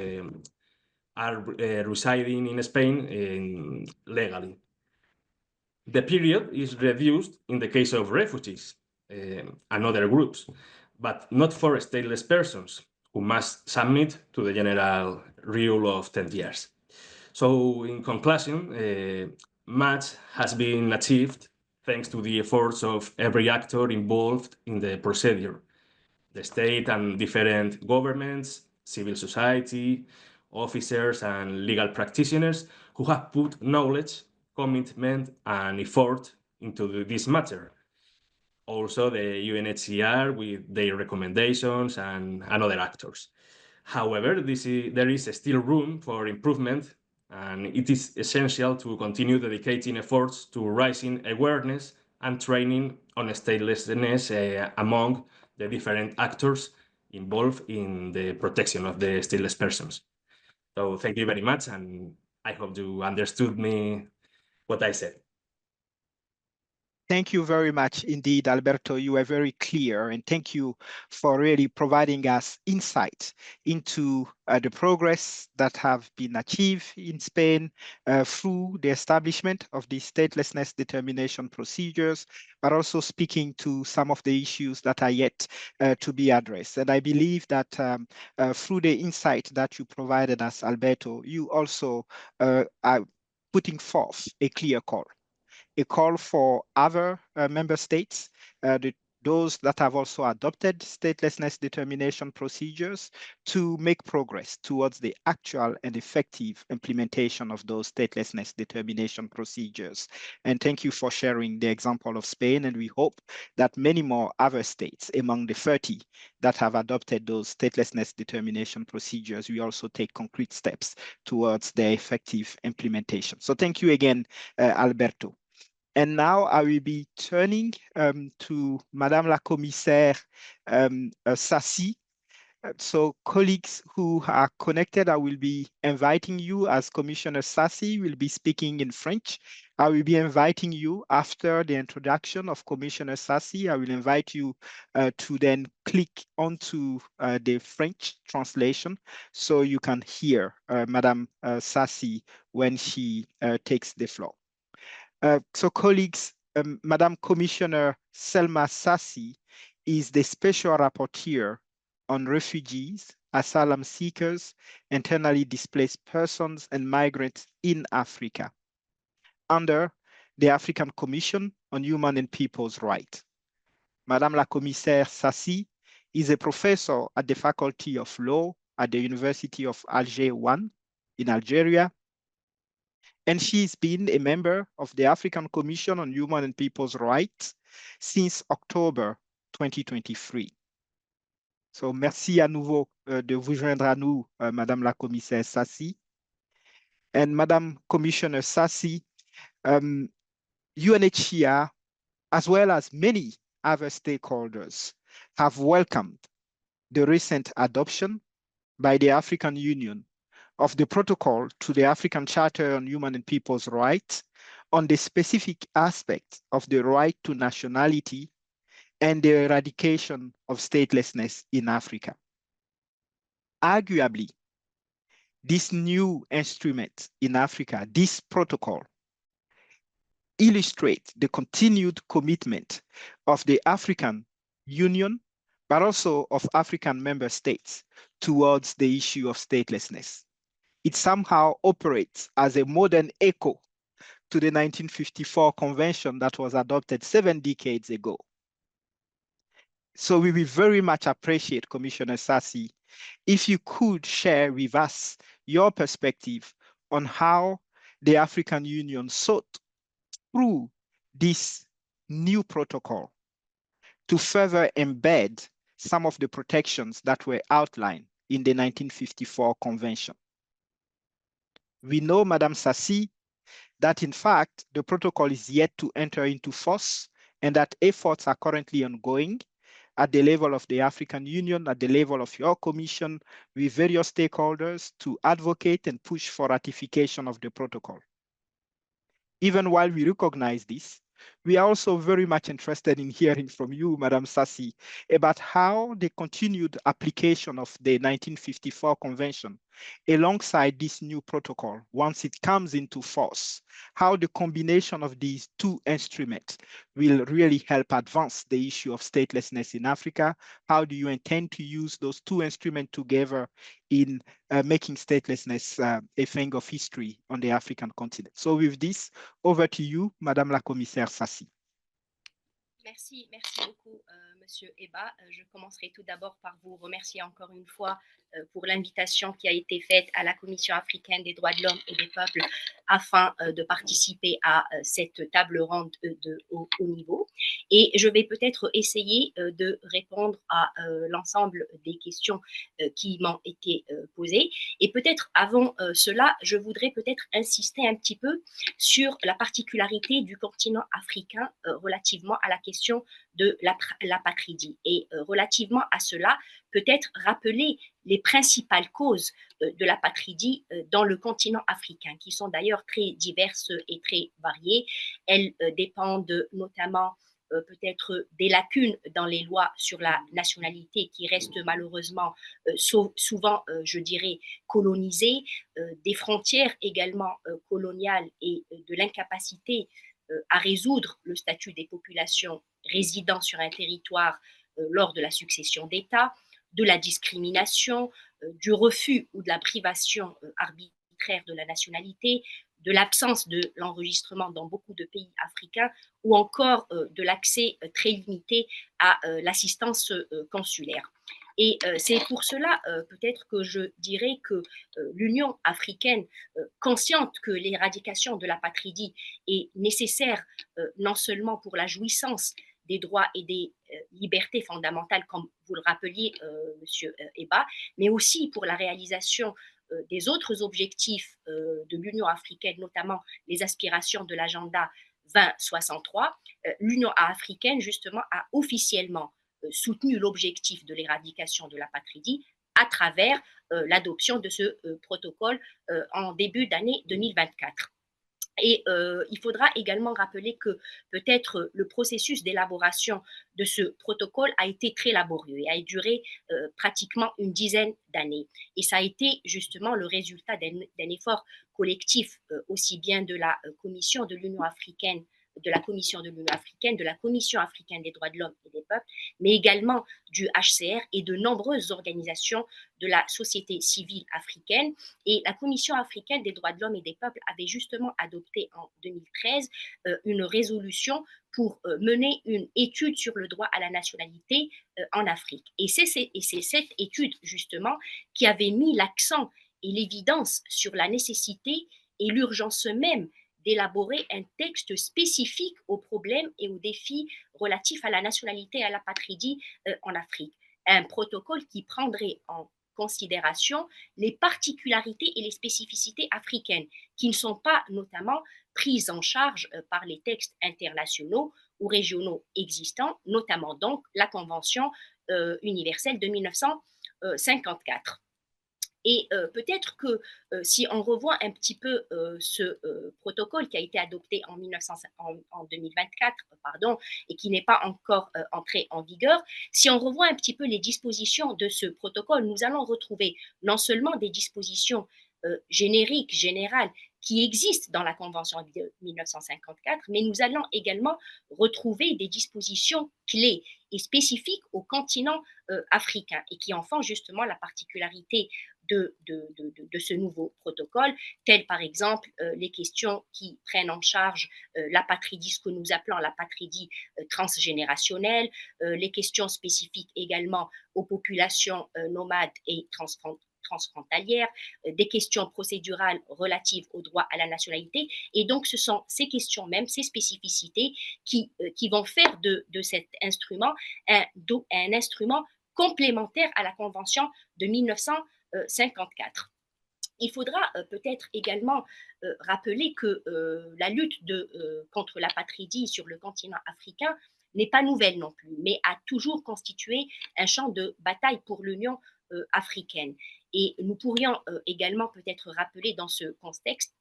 are residing in Spain legally. The period is reduced in the case of refugees and other groups, but not for stateless persons who must submit to the general rule of 10 years. So in conclusion, much has been achieved thanks to the efforts of every actor involved in the procedure, the state and different governments, civil society, officers, and legal practitioners who have put knowledge, commitment, and effort into this matter. Also, the UNHCR with their recommendations and other actors. However, there is still room for improvement, and it is essential to continue dedicating efforts to raising awareness and training on statelessness among the different actors involved in the protection of the stateless persons. So thank you very much, and I hope you understood me what I said. Thank you very much indeed, Alberto. You were very clear, and thank you for really providing us insight into the progress that have been achieved in Spain through the establishment of the statelessness determination procedures, but also speaking to some of the issues that are yet to be addressed. And I believe that through the insight that you provided us, Alberto, you also are putting forth a clear call for other member states, those that have also adopted statelessness determination procedures, to make progress towards the actual and effective implementation of those statelessness determination procedures. And thank you for sharing the example of Spain, and we hope that many more other states among the 30 that have adopted those statelessness determination procedures, we also take concrete steps towards their effective implementation. So thank you again, Alberto. And now I will be turning to Madame la Commissaire Sassi. So colleagues who are connected, I will be inviting you, as Commissioner Sassi will be speaking in French. I will be inviting you after the introduction of Commissioner Sassi. I will invite you to then click onto the French translation so you can hear Madame Sassi when she takes the floor. So colleagues, Madam Commissioner Selma Sassi is the Special Rapporteur on refugees, asylum seekers, internally displaced persons, and migrants in Africa under the African Commission on Human and People's Rights. Madame la Commissaire Sassi is a professor at the Faculty of Law at the University of Alger I in Algeria, and she's been a member of the African Commission on Human and People's Rights since October 2023. So merci à nouveau de vous joindre à nous, Madame la Commissaire Sassi. And Madame Commissioner Sassi, UNHCR, as well as many other stakeholders, have welcomed the recent adoption by the African Union of the protocol to the African Charter on Human and People's Rights on the specific aspects of the right to nationality and the eradication of statelessness in Africa. Arguably, this new instrument in Africa, this protocol, illustrates the continued commitment of the African Union, but also of African member states towards the issue of statelessness. it somehow operates as a modern echo to the 1954 convention that was adopted 7 decades ago. So we will very much appreciate, Commissioner Sassi, if you could share with us your perspective on how the African Union sought through this new protocol to further embed some of the protections that were outlined in the 1954 convention. We know, Madame Sassi, that in fact, the protocol is yet to enter into force and that efforts are currently ongoing at the level of the African Union, at the level of your commission, with various stakeholders to advocate and push for ratification of the protocol. Even while we recognize this, we are also very much interested in hearing from you, Madame Sassi, about how the continued application of the 1954 convention alongside this new protocol, once it comes into force, how the combination of these two instruments will really help advance the issue of statelessness in Africa. How do you intend to use those two instruments together in making statelessness a thing of history on the African continent? So with this, over to you, Madame la Commissaire Sassi. Merci beaucoup, Monsieur Eba. Je commencerai tout d'abord par vous remercier encore une fois pour l'invitation qui a été faite à la Commission africaine des droits de l'homme et des peuples afin de participer à cette table ronde de haut niveau. Et je vais peut-être essayer de répondre à l'ensemble des questions qui m'ont été posées. Et peut-être avant cela, je voudrais peut-être insister un petit peu sur la particularité du continent africain relativement à la question de l'apatridie. Et relativement à cela, peut-être rappeler les principales causes de l'apatridie dans le continent africain, qui sont d'ailleurs très diverses et très variées. Elles dépendent notamment peut-être des lacunes dans les lois sur la nationalité qui restent malheureusement souvent, je dirais, colonisées, des frontières également coloniales et de l'incapacité à résoudre le statut des populations résidant sur un territoire lors de la succession d'États, de la discrimination, du refus ou de la privation arbitraire de la nationalité, de l'absence de l'enregistrement dans beaucoup de pays africains ou encore de l'accès très limité à l'assistance consulaire. Et c'est pour cela peut-être que je dirais que l'Union africaine, consciente que l'éradication de l'apatridie est nécessaire non seulement pour la jouissance des droits et des libertés fondamentales, comme vous le rappeliez, Monsieur Eba, mais aussi pour la réalisation des autres objectifs de l'Union africaine, notamment les aspirations de l'agenda 2063, l'Union africaine, justement, a officiellement soutenu l'objectif de l'éradication de l'apatridie à travers l'adoption de ce protocole en début d'année 2024. Et il faudra également rappeler que peut-être le processus d'élaboration de ce protocole a été très laborieux et a duré pratiquement une dizaine d'années. Et ça a été justement le résultat d'un effort collectif aussi bien de la Commission de l'Union africaine, de la Commission de l'Union africaine, de la Commission africaine des droits de l'homme et des peuples, mais également du HCR et de nombreuses organisations de la société civile africaine. Et la Commission africaine des droits de l'homme et des peuples avait justement adopté en 2013 une résolution pour mener une étude sur le droit à la nationalité en Afrique. Et c'est cette étude justement qui avait mis l'accent et l'évidence sur la nécessité et l'urgence même d'élaborer un texte spécifique aux problèmes et aux défis relatifs à la nationalité et à l'apatridie en Afrique. Un protocole qui prendrait en considération les particularités et les spécificités africaines qui ne sont pas notamment prises en charge par les textes internationaux ou régionaux existants, notamment donc la Convention universelle de 1954. Et peut-être que si on revoit un petit peu ce protocole qui a été adopté en 2024, et qui n'est pas encore entré en vigueur, si on revoit un petit peu les dispositions de ce protocole, nous allons retrouver non seulement des dispositions génériques, générales, qui existent dans la Convention de 1954, mais nous allons également retrouver des dispositions clés et spécifiques au continent africain et qui en font justement la particularité de ce nouveau protocole, telles par exemple les questions qui prennent en charge l'apatridie, ce que nous appelons l'apatridie transgénérationnelle, les questions spécifiques également aux populations nomades et transfrontalières, des questions procédurales relatives au droit à la nationalité. Et donc, ce sont ces questions même, ces spécificités qui vont faire de cet instrument un instrument complémentaire à la Convention de 1954. Il faudra peut-être également rappeler que la lutte contre l'apatridie sur le continent africain n'est pas nouvelle non plus, mais a toujours constitué un champ de bataille pour l'Union africaine. Et nous pourrions également peut-être rappeler dans ce contexte,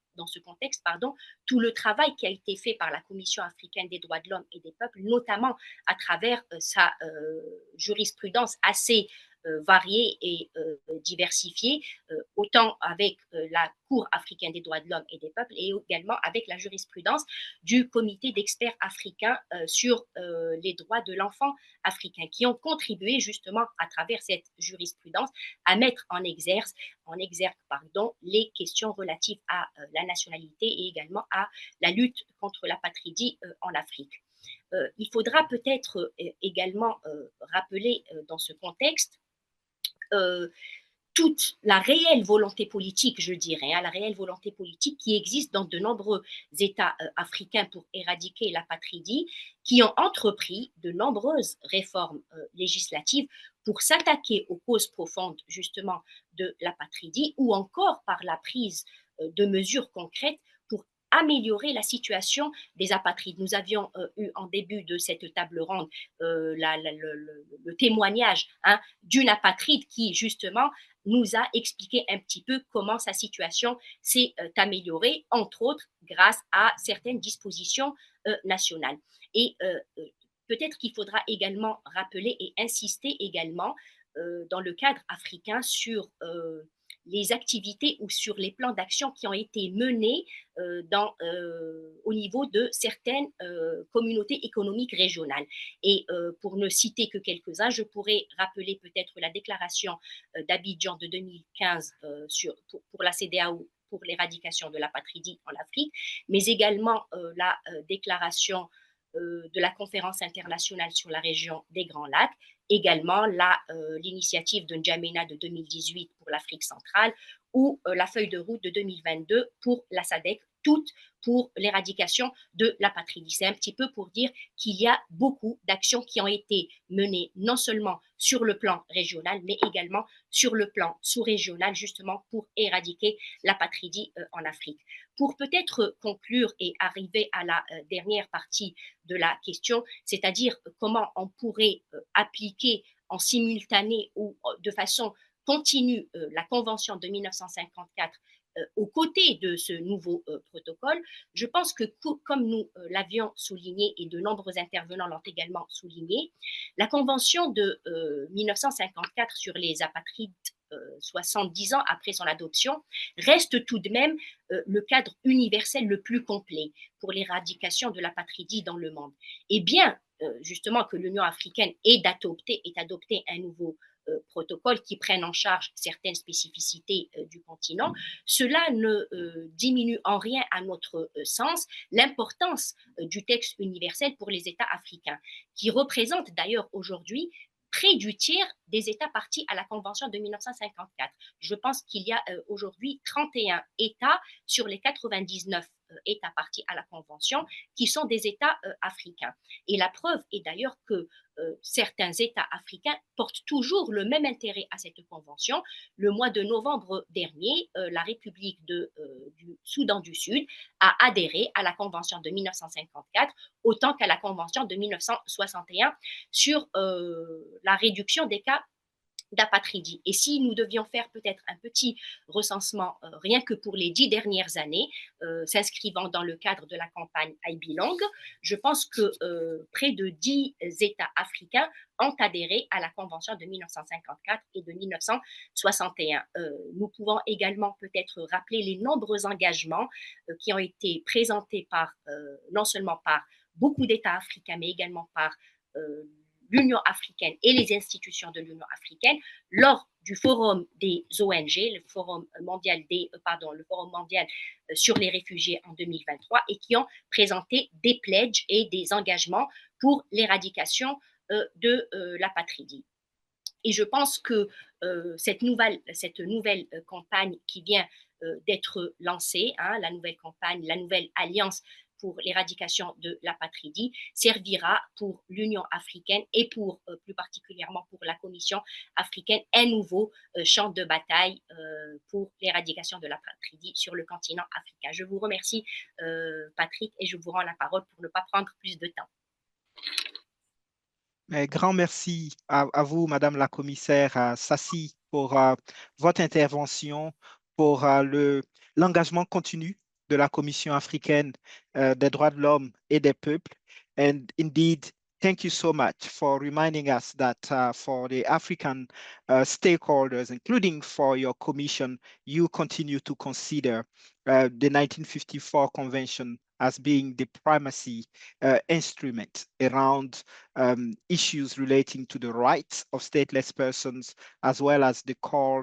tout le travail qui a été fait par la Commission africaine des droits de l'homme et des peuples, notamment à travers sa jurisprudence assez variée et diversifiée, autant avec la Cour africaine des droits de l'homme et des peuples et également avec la jurisprudence du comité d'experts africains sur les droits de l'enfant africain, qui ont contribué justement à travers cette jurisprudence à mettre en exergue les questions relatives à la nationalité et également à la lutte contre l'apatridie en Afrique. Il faudra peut-être également rappeler dans ce contexte toute la réelle volonté politique, je dirais, la réelle volonté politique qui existe dans de nombreux États africains pour éradiquer l'apatridie, qui ont entrepris de nombreuses réformes législatives pour s'attaquer aux causes profondes justement de l'apatridie, ou encore par la prise de mesures concrètes pour améliorer la situation des apatrides. Nous avions eu en début de cette table ronde le témoignage d'une apatride qui justement nous a expliqué un petit peu comment sa situation s'est améliorée, entre autres grâce à certaines dispositions nationales. Et peut-être qu'il faudra également rappeler et insister également dans le cadre africain sur les activités ou sur les plans d'action qui ont été menés au niveau de certaines communautés économiques régionales. Et pour ne citer que quelques-uns, je pourrais rappeler peut-être la déclaration d'Abidjan de 2015 pour la CEDEAO pour l'éradication de l'apatridie en Afrique, mais également la déclaration de la conférence internationale sur la région des Grands Lacs, également l'initiative de N'Djamena de 2018 pour l'Afrique centrale ou la feuille de route de 2022 pour la SADC, toutes pour l'éradication de l'apatridie. C'est un petit peu pour dire qu'il y a beaucoup d'actions qui ont été menées non seulement sur le plan régional, mais également sur le plan sous-régional, justement pour éradiquer l'apatridie en Afrique. Pour peut-être conclure et arriver à la dernière partie de la question, c'est-à-dire comment on pourrait appliquer en simultané ou de façon continue la Convention de 1954 aux côtés de ce nouveau protocole. Je pense que, comme nous l'avions souligné et de nombreux intervenants l'ont également souligné, la Convention de 1954 sur les apatrides 70 ans après son adoption, reste tout de même le cadre universel le plus complet pour l'éradication de l'apatridie dans le monde. Et bien, justement, que l'Union africaine ait adopté un nouveau protocole qui prenne en charge certaines spécificités du continent, cela ne diminue en rien, à notre sens, l'importance du texte universel pour les États africains, qui représente d'ailleurs aujourd'hui près du tiers des États partis à la Convention de 1954. Je pense qu'il y a aujourd'hui 31 États sur les 99 États partis à la Convention qui sont des États africains. Et la preuve est d'ailleurs que certains États africains portent toujours le même intérêt à cette convention. Le mois de novembre dernier, la République du Soudan du Sud a adhéré à la Convention de 1954, autant qu'à la Convention de 1961 sur la réduction des cas d'apatridie. Et si nous devions faire peut-être un petit recensement, rien que pour les 10 dernières années, s'inscrivant dans le cadre de la campagne I Belong, je pense que près de 10 États africains ont adhéré à la Convention de 1954 et de 1961. Nous pouvons également peut-être rappeler les nombreux engagements qui ont été présentés non seulement par beaucoup d'États africains, mais également par l'Union africaine et les institutions de l'Union africaine lors du Forum des ONG, le Forum mondial, le Forum mondial sur les réfugiés en 2023, et qui ont présenté des pledges et des engagements pour l'éradication de l'apatridie. Et je pense que cette nouvelle campagne qui vient d'être lancée, hein, la nouvelle campagne, la nouvelle alliance pour l'éradication de l'apatridie, servira pour l'Union africaine et pour plus particulièrement pour la Commission africaine un nouveau champ de bataille pour l'éradication de l'apatridie sur le continent africain. Je vous remercie, Patrick, et je vous rends la parole pour ne pas prendre plus de temps. Grand merci à vous, Madame la commissaire Sassi, pour votre intervention, pour l'engagement continu de la Commission africaine des droits de l'homme et des peuples. And indeed, thank you so much for reminding us that for the African stakeholders, including for your commission, you continue to consider the 1954 Convention as being the primacy instrument around issues relating to the rights of stateless persons, as well as the call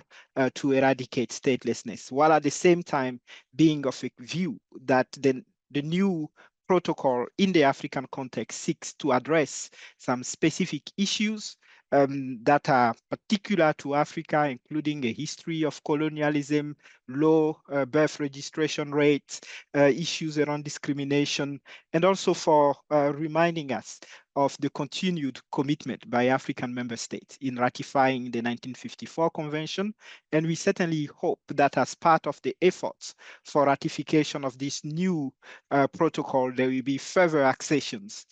to eradicate statelessness, while at the same time being of a view that the new protocol in the African context seeks to address some specific issues that are particular to Africa, including a history of colonialism, low birth registration rates, issues around discrimination, and also for reminding us of the continued commitment by African member states in ratifying the 1954 Convention. And we certainly hope that as part of the efforts for ratification of this new protocol, there will be further accessions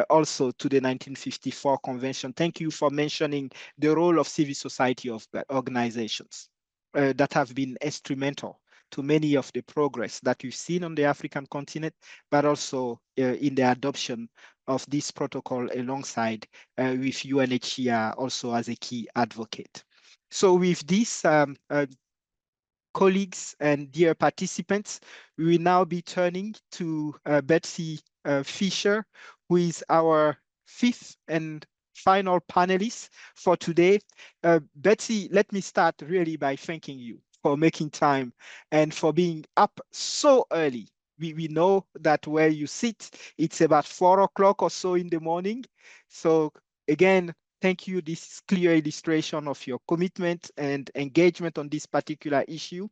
also to the 1954 Convention. Thank you for mentioning the role of civil society organizations that have been instrumental to many of the progress that we've seen on the African continent, but also in the adoption of this protocol alongside with UNHCR also as a key advocate. So with this, colleagues and dear participants, we will now be turning to Betsy Fisher, who is our fifth and final panelist for today. Betsy, let me start really by thanking you for making time and for being up so early. We know that where you sit, it's about 4 o'clock or so in the morning. So again, thank you. This is clear illustration of your commitment and engagement on this particular issue.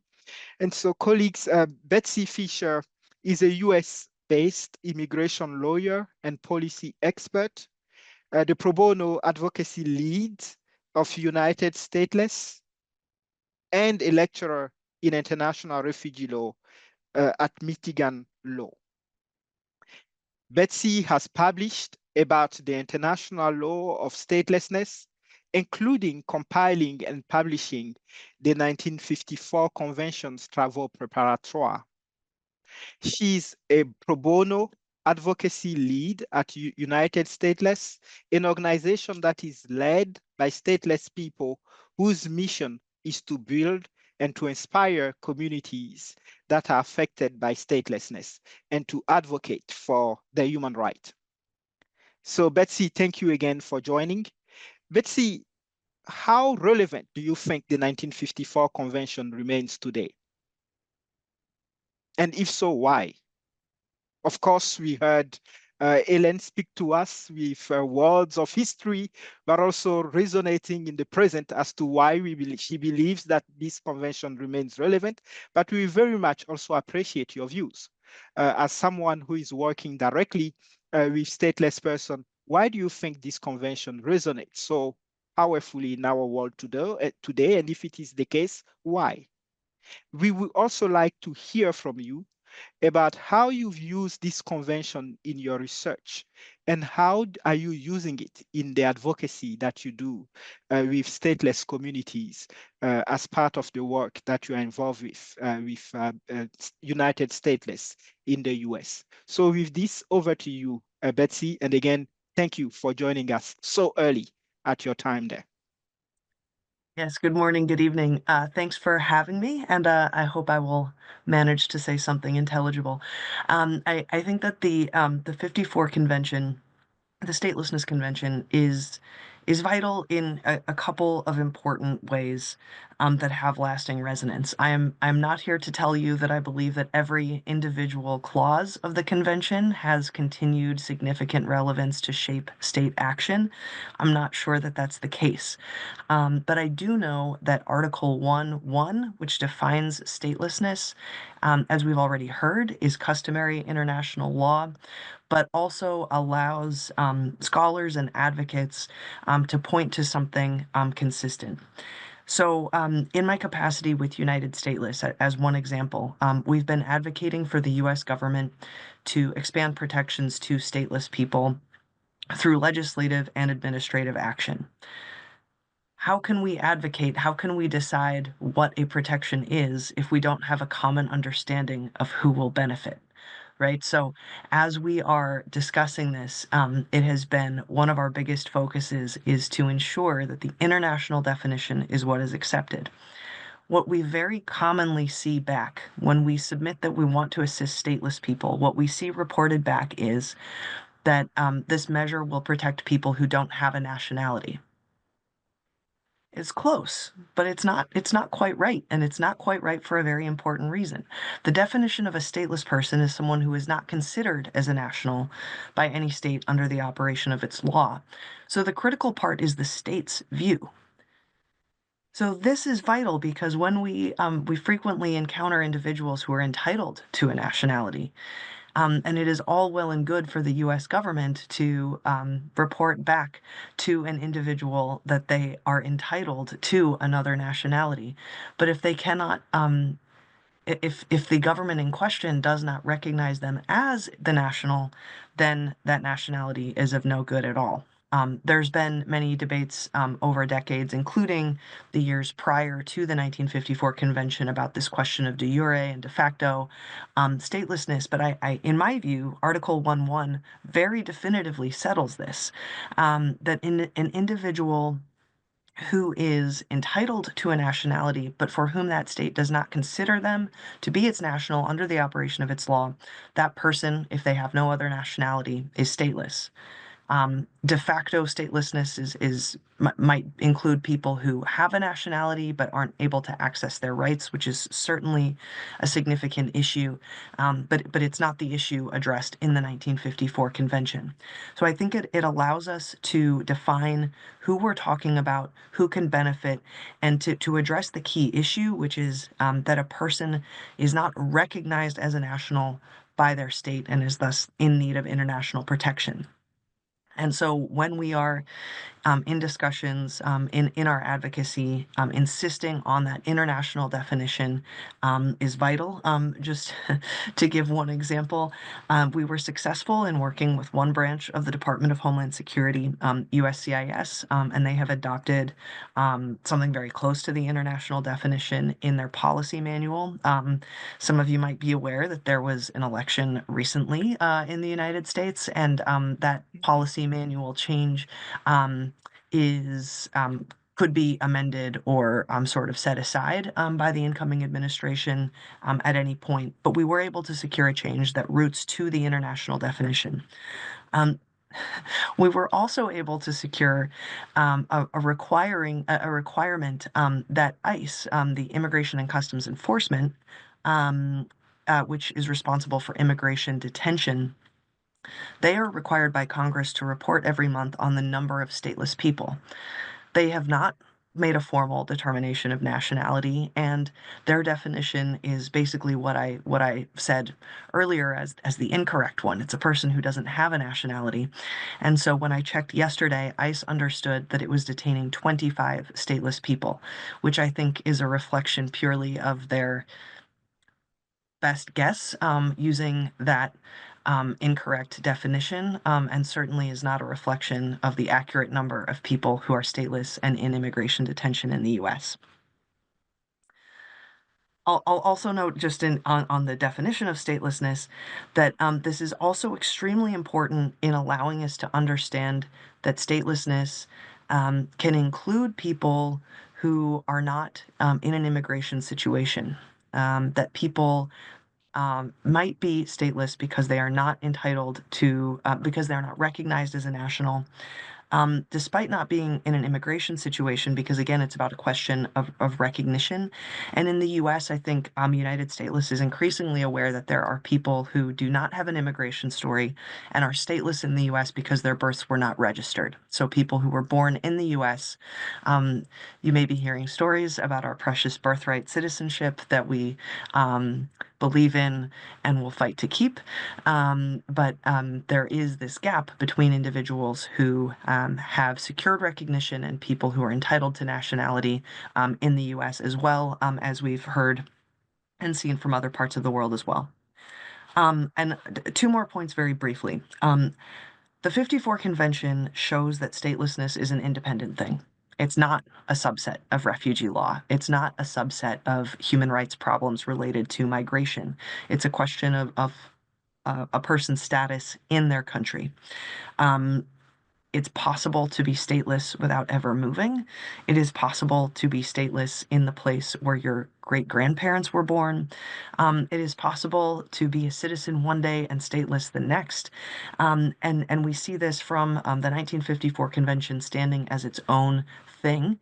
And so colleagues, Betsy Fisher is a US-based immigration lawyer and policy expert, the pro bono advocacy lead of United Stateless, and a lecturer in international refugee law at Michigan Law. Betsy has published about the international law of statelessness, including compiling and publishing the 1954 Convention's Travaux Préparatoires. She's a pro bono advocacy lead at United Stateless, an organization that is led by stateless people whose mission is to build and to inspire communities that are affected by statelessness and to advocate for their human right. So Betsy, thank you again for joining. Betsy, how relevant do you think the 1954 Convention remains today? And if so, why? Of course, we heard Ellen speak to us with words of history, but also resonating in the present as to why she believes that this convention remains relevant. But we very much also appreciate your views. As someone who is working directly with stateless persons, why do you think this convention resonates so powerfully in our world today? And if it is the case, why? We would also like to hear from you about how you've used this convention in your research and how are you using it in the advocacy that you do with stateless communities as part of the work that you are involved with United Stateless in the US. So with this, over to you, Betsy. And again, thank you for joining us so early at your time there. Yes, good morning, good evening. Thanks for having me, and I hope I will manage to say something intelligible. I think that the 54 Convention, the Statelessness Convention, is is vital in a couple of important ways that have lasting resonance. I'm not here to tell you that I believe that every individual clause of the convention has continued significant relevance to shape state action. I'm not sure that that's the case. But I do know that Article 1.1, which defines statelessness, as we've already heard, is customary international law, but also allows scholars and advocates to point to something consistent. So in my capacity with United Stateless, as one example, we've been advocating for the U.S. government to expand protections to stateless people through legislative and administrative action. How can we advocate? How can we decide what a protection is if we don't have a common understanding of who will benefit? Right. So as we are discussing this, it has been one of our biggest focuses is to ensure that the international definition is what is accepted. What we very commonly see back when we submit that we want to assist stateless people, what we see reported back is that this measure will protect people who don't have a nationality. It's close, but it's not quite right, and it's not quite right for a very important reason. The definition of a stateless person is someone who is not considered as a national by any state under the operation of its law. So the critical part is the state's view. So this is vital because when we frequently encounter individuals who are entitled to a nationality, and it is all well and good for the U.S. government to report back to an individual that they are entitled to another nationality. But if they cannot, if the government in question does not recognize them as the national, then that nationality is of no good at all. There's been many debates over decades, including the years prior to the 1954 convention about this question of de jure and de facto statelessness. But I, in my view, Article 1.1 very definitively settles this, that an individual who is entitled to a nationality, but for whom that state does not consider them to be its national under the operation of its law, that person, if they have no other nationality, is stateless. De facto statelessness might include people who have a nationality but aren't able to access their rights, which is certainly a significant issue, but it's not the issue addressed in the 1954 convention. So I think it allows us to define who we're talking about, who can benefit, and to address the key issue, which is that a person is not recognized as a national by their state and is thus in need of international protection. And so when we are in discussions in our advocacy, insisting on that international definition is vital. Just to give one example, we were successful in working with one branch of the Department of Homeland Security, USCIS, and they have adopted something very close to the international definition in their policy manual. Some of you might be aware that there was an election recently in the United States, and that policy manual change could be amended or sort of set aside by the incoming administration at any point. But we were able to secure a change that roots to the international definition. We were also able to secure a requirement that ICE, the Immigration and Customs Enforcement, which is responsible for immigration detention, they are required by Congress to report every month on the number of stateless people. They have not made a formal determination of nationality, and their definition is basically what I said earlier as the incorrect one. It's a person who doesn't have a nationality. And so when I checked yesterday, ICE understood that it was detaining 25 stateless people, which I think is a reflection purely of their best guess using that incorrect definition, and certainly is not a reflection of the accurate number of people who are stateless and in immigration detention in the U.S. I'll also note just on the definition of statelessness that this is also extremely important in allowing us to understand that statelessness can include people who are not in an immigration situation, that people might be stateless because they are not entitled to, because they're not recognized as a national, despite not being in an immigration situation, because again, it's about a question of recognition. And in the US, I think United Stateless is increasingly aware that there are people who do not have an immigration story and are stateless in the US because their births were not registered. So people who were born in the US, you may be hearing stories about our precious birthright citizenship that we believe in and will fight to keep. But there is this gap between individuals who have secured recognition and people who are entitled to nationality in the US, as well as we've heard and seen from other parts of the world as well. And two more points very briefly. The 54 Convention shows that statelessness is an independent thing. It's not a subset of refugee law. It's not a subset of human rights problems related to migration. It's a question of a person's status in their country. It's possible to be stateless without ever moving. It is possible to be stateless in the place where your great-grandparents were born. It is possible to be a citizen one day and stateless the next. And we see this from the 1954 Convention standing as its own thing,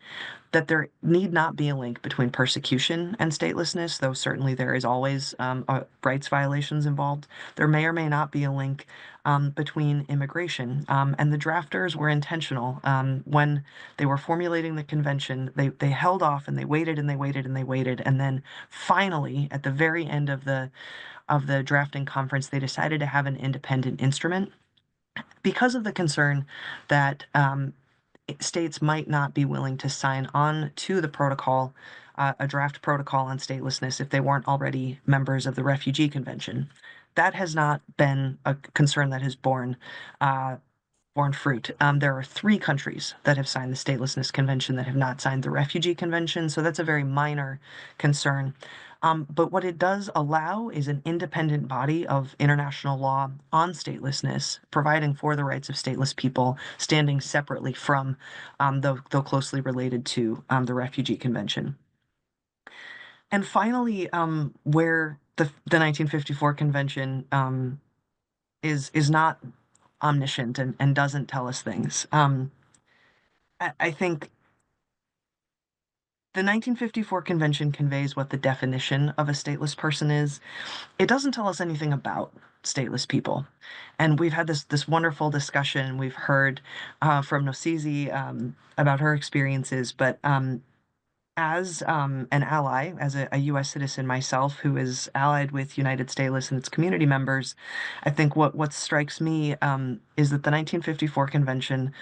that there need not be a link between persecution and statelessness, though certainly there is always rights violations involved. There may or may not be a link between immigration. And the drafters were intentional. When they were formulating the convention, they held off and they waited and they waited and they waited. And then finally, at the very end of the drafting conference, they decided to have an independent instrument because of the concern that states might not be willing to sign on to the protocol, a draft protocol on statelessness, if they weren't already members of the Refugee Convention. That has not been a concern that has borne fruit. There are 3 countries that have signed the Statelessness Convention that have not signed the Refugee Convention, so that's a very minor concern. But what it does allow is an independent body of international law on statelessness, providing for the rights of stateless people, standing separately from, though closely related to, the Refugee Convention. And finally, where the 1954 Convention is not omniscient and doesn't tell us things. I think the 1954 Convention conveys what the definition of a stateless person is. It doesn't tell us anything about stateless people. And we've had this wonderful discussion. We've heard from Nosizi about her experiences, but as an ally, as a U.S. citizen myself who is allied with United Stateless and its community members, I think what strikes me is that the 1954 Convention,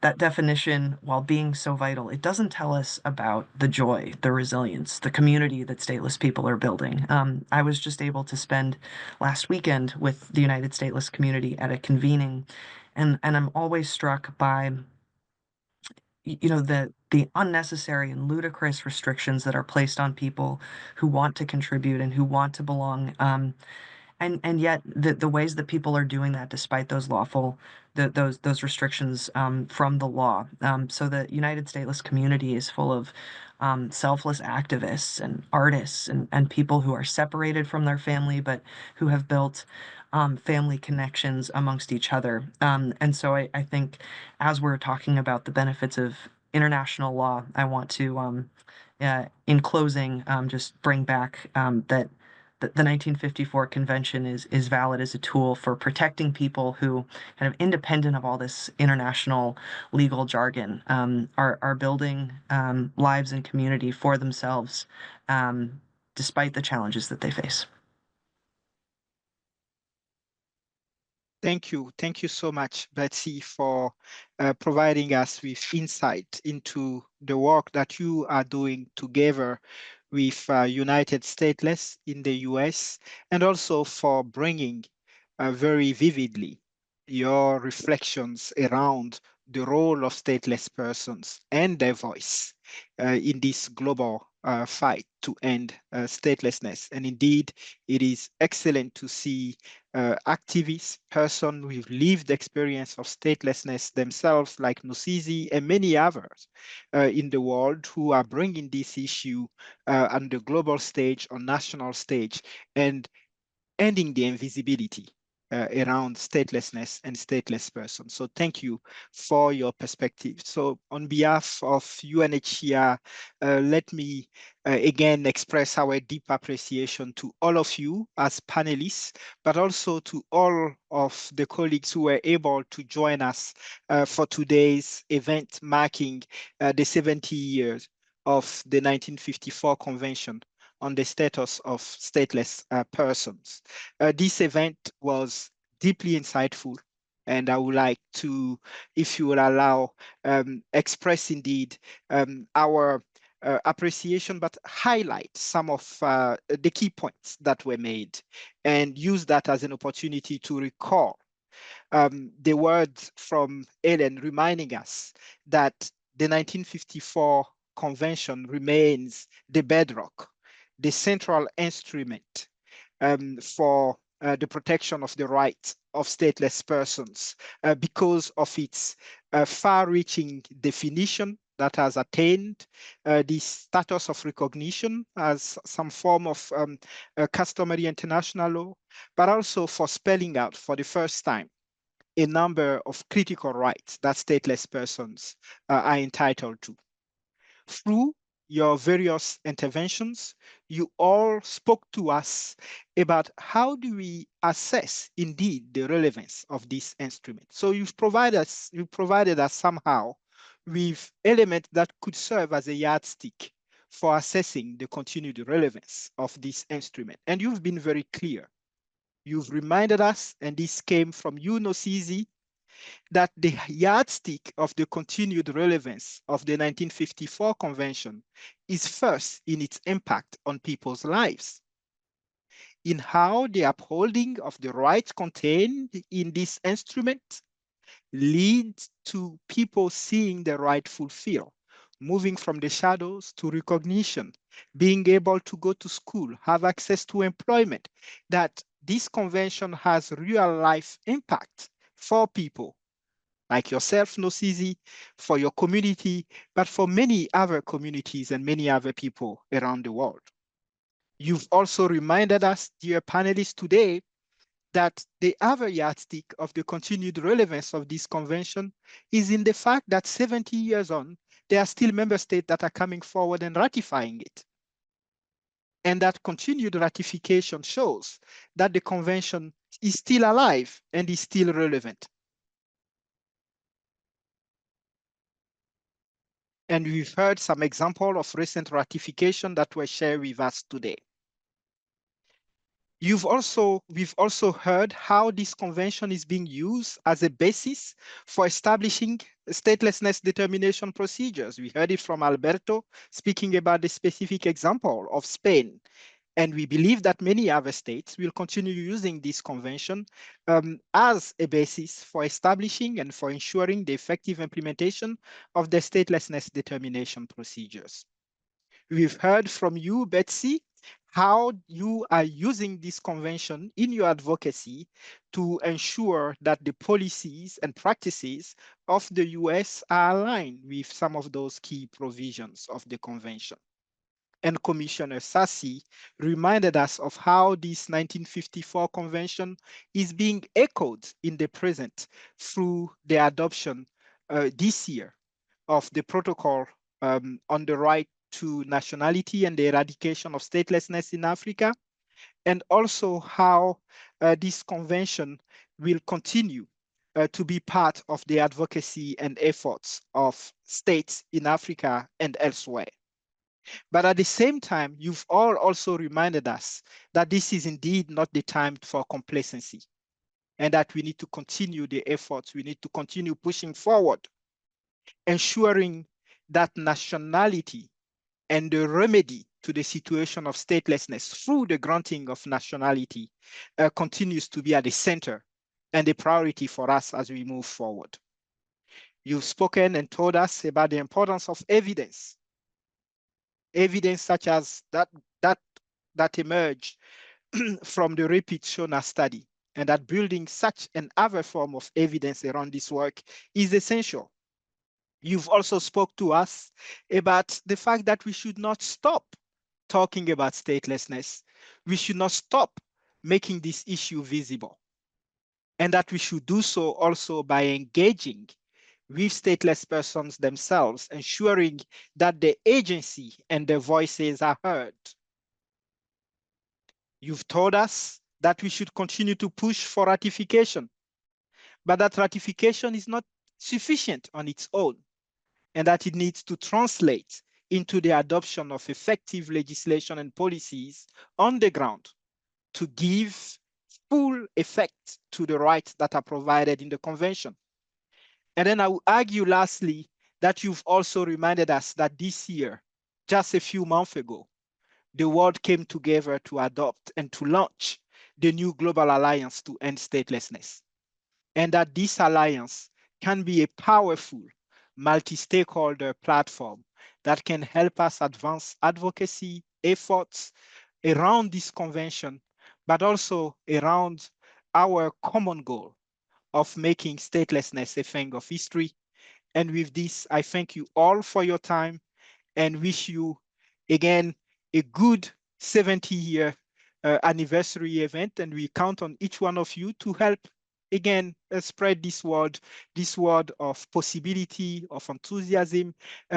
that definition, while being so vital, it doesn't tell us about the joy, the resilience, the community that stateless people are building. I was just able to spend last weekend with the United Stateless community at a convening, and I'm always struck by the unnecessary and ludicrous restrictions that are placed on people who want to contribute and who want to belong. And yet the ways that people are doing that despite those those restrictions from the law. So the United Stateless community is full of selfless activists and artists and people who are separated from their family, but who have built family connections amongst each other. And so I think as we're talking about the benefits of international law, I want to, in closing, just bring back that the 1954 Convention is valid as a tool for protecting people who, kind of independent of all this international legal jargon, are building lives and community for themselves, despite the challenges that they face. Thank you. Thank you so much, Betsy, for providing us with insight into the work that you are doing together with United Stateless in the US, and also for bringing very vividly your reflections around the role of stateless persons and their voice in this global fight to end statelessness. And indeed, it is excellent to see activists, persons with lived experience of statelessness themselves, like Nosizi and many others in the world, who are bringing this issue on the global stage, on national stage, and ending the invisibility around statelessness and stateless persons. So thank you for your perspective. So on behalf of UNHCR, let me again express our deep appreciation to all of you as panelists, but also to all of the colleagues who were able to join us for today's event marking the 70 years of the 1954 Convention on the Status of Stateless Persons. This event was deeply insightful, and I would like to, if you will allow, express indeed our appreciation, but highlight some of the key points that were made and use that as an opportunity to recall the words from Ellen reminding us that the 1954 Convention remains the bedrock, the central instrument for the protection of the rights of stateless persons because of its far-reaching definition that has attained the status of recognition as some form of customary international law, but also for spelling out for the first time a number of critical rights that stateless persons are entitled to. Through your various interventions, you all spoke to us about how do we assess indeed the relevance of this instrument. So you provided us somehow with elements that could serve as a yardstick for assessing the continued relevance of this instrument. And you've been very clear. You've reminded us, and this came from you, Nosizi, that the yardstick of the continued relevance of the 1954 Convention is first in its impact on people's lives, in how the upholding of the rights contained in this instrument leads to people seeing the right fulfilled, moving from the shadows to recognition, being able to go to school, have access to employment, that this convention has real life impact for people like yourself, Nosizi, for your community, but for many other communities and many other people around the world. You've also reminded us, dear panelists, today that the other yardstick of the continued relevance of this convention is in the fact that 70 years on, there are still member states that are coming forward and ratifying it. And that continued ratification shows that the convention is still alive and is still relevant. And we've heard some examples of recent ratification that were shared with us today. We've also heard how this convention is being used as a basis for establishing statelessness determination procedures. We heard it from Alberto speaking about the specific example of Spain. And we believe that many other states will continue using this convention as a basis for establishing and for ensuring the effective implementation of the statelessness determination procedures. We've heard from you, Betsy, how you are using this convention in your advocacy to ensure that the policies and practices of the US are aligned with some of those key provisions of the convention. And Commissioner Sassi reminded us of how this 1954 convention is being echoed in the present through the adoption this year of the protocol on the right to nationality and the eradication of statelessness in Africa, and also how this convention will continue to be part of the advocacy and efforts of states in Africa and elsewhere. But at the same time, you've all also reminded us that this is indeed not the time for complacency and that we need to continue the efforts, we need to continue pushing forward, ensuring that nationality and the remedy to the situation of statelessness through the granting of nationality continues to be at the center and a priority for us as we move forward. You've spoken and told us about the importance of evidence such as that emerged from the repeat Shona study, and that building such an other form of evidence around this work is essential. You've also spoke to us about the fact that we should not stop talking about statelessness. We should not stop making this issue visible. and that we should do so also by engaging with stateless persons themselves, ensuring that their agency and their voices are heard. You've told us that we should continue to push for ratification, but that ratification is not sufficient on its own, and that it needs to translate into the adoption of effective legislation and policies on the ground to give full effect to the rights that are provided in the convention. And then I will argue lastly that you've also reminded us that this year, just a few months ago, the world came together to adopt and to launch the new Global Alliance to End Statelessness. And that this alliance can be a powerful multi-stakeholder platform that can help us advance advocacy efforts around this convention, but also around our common goal of making statelessness a thing of history. And with this, I thank you all for your time and wish you again a good 70-year anniversary event. And we count on each one of you to help again spread this word of possibility, of enthusiasm,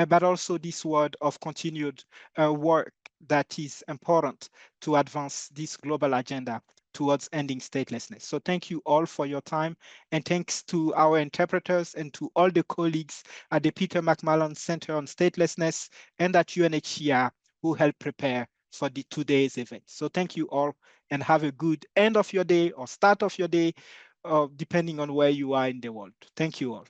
but also this word of continued work that is important to advance this global agenda towards ending statelessness. So thank you all for your time, and thanks to our interpreters and to all the colleagues at the Peter McMullin Centre on Statelessness and at UNHCR who helped prepare for today's event. So thank you all, and have a good end of your day or start of your day, depending on where you are in the world. Thank you all.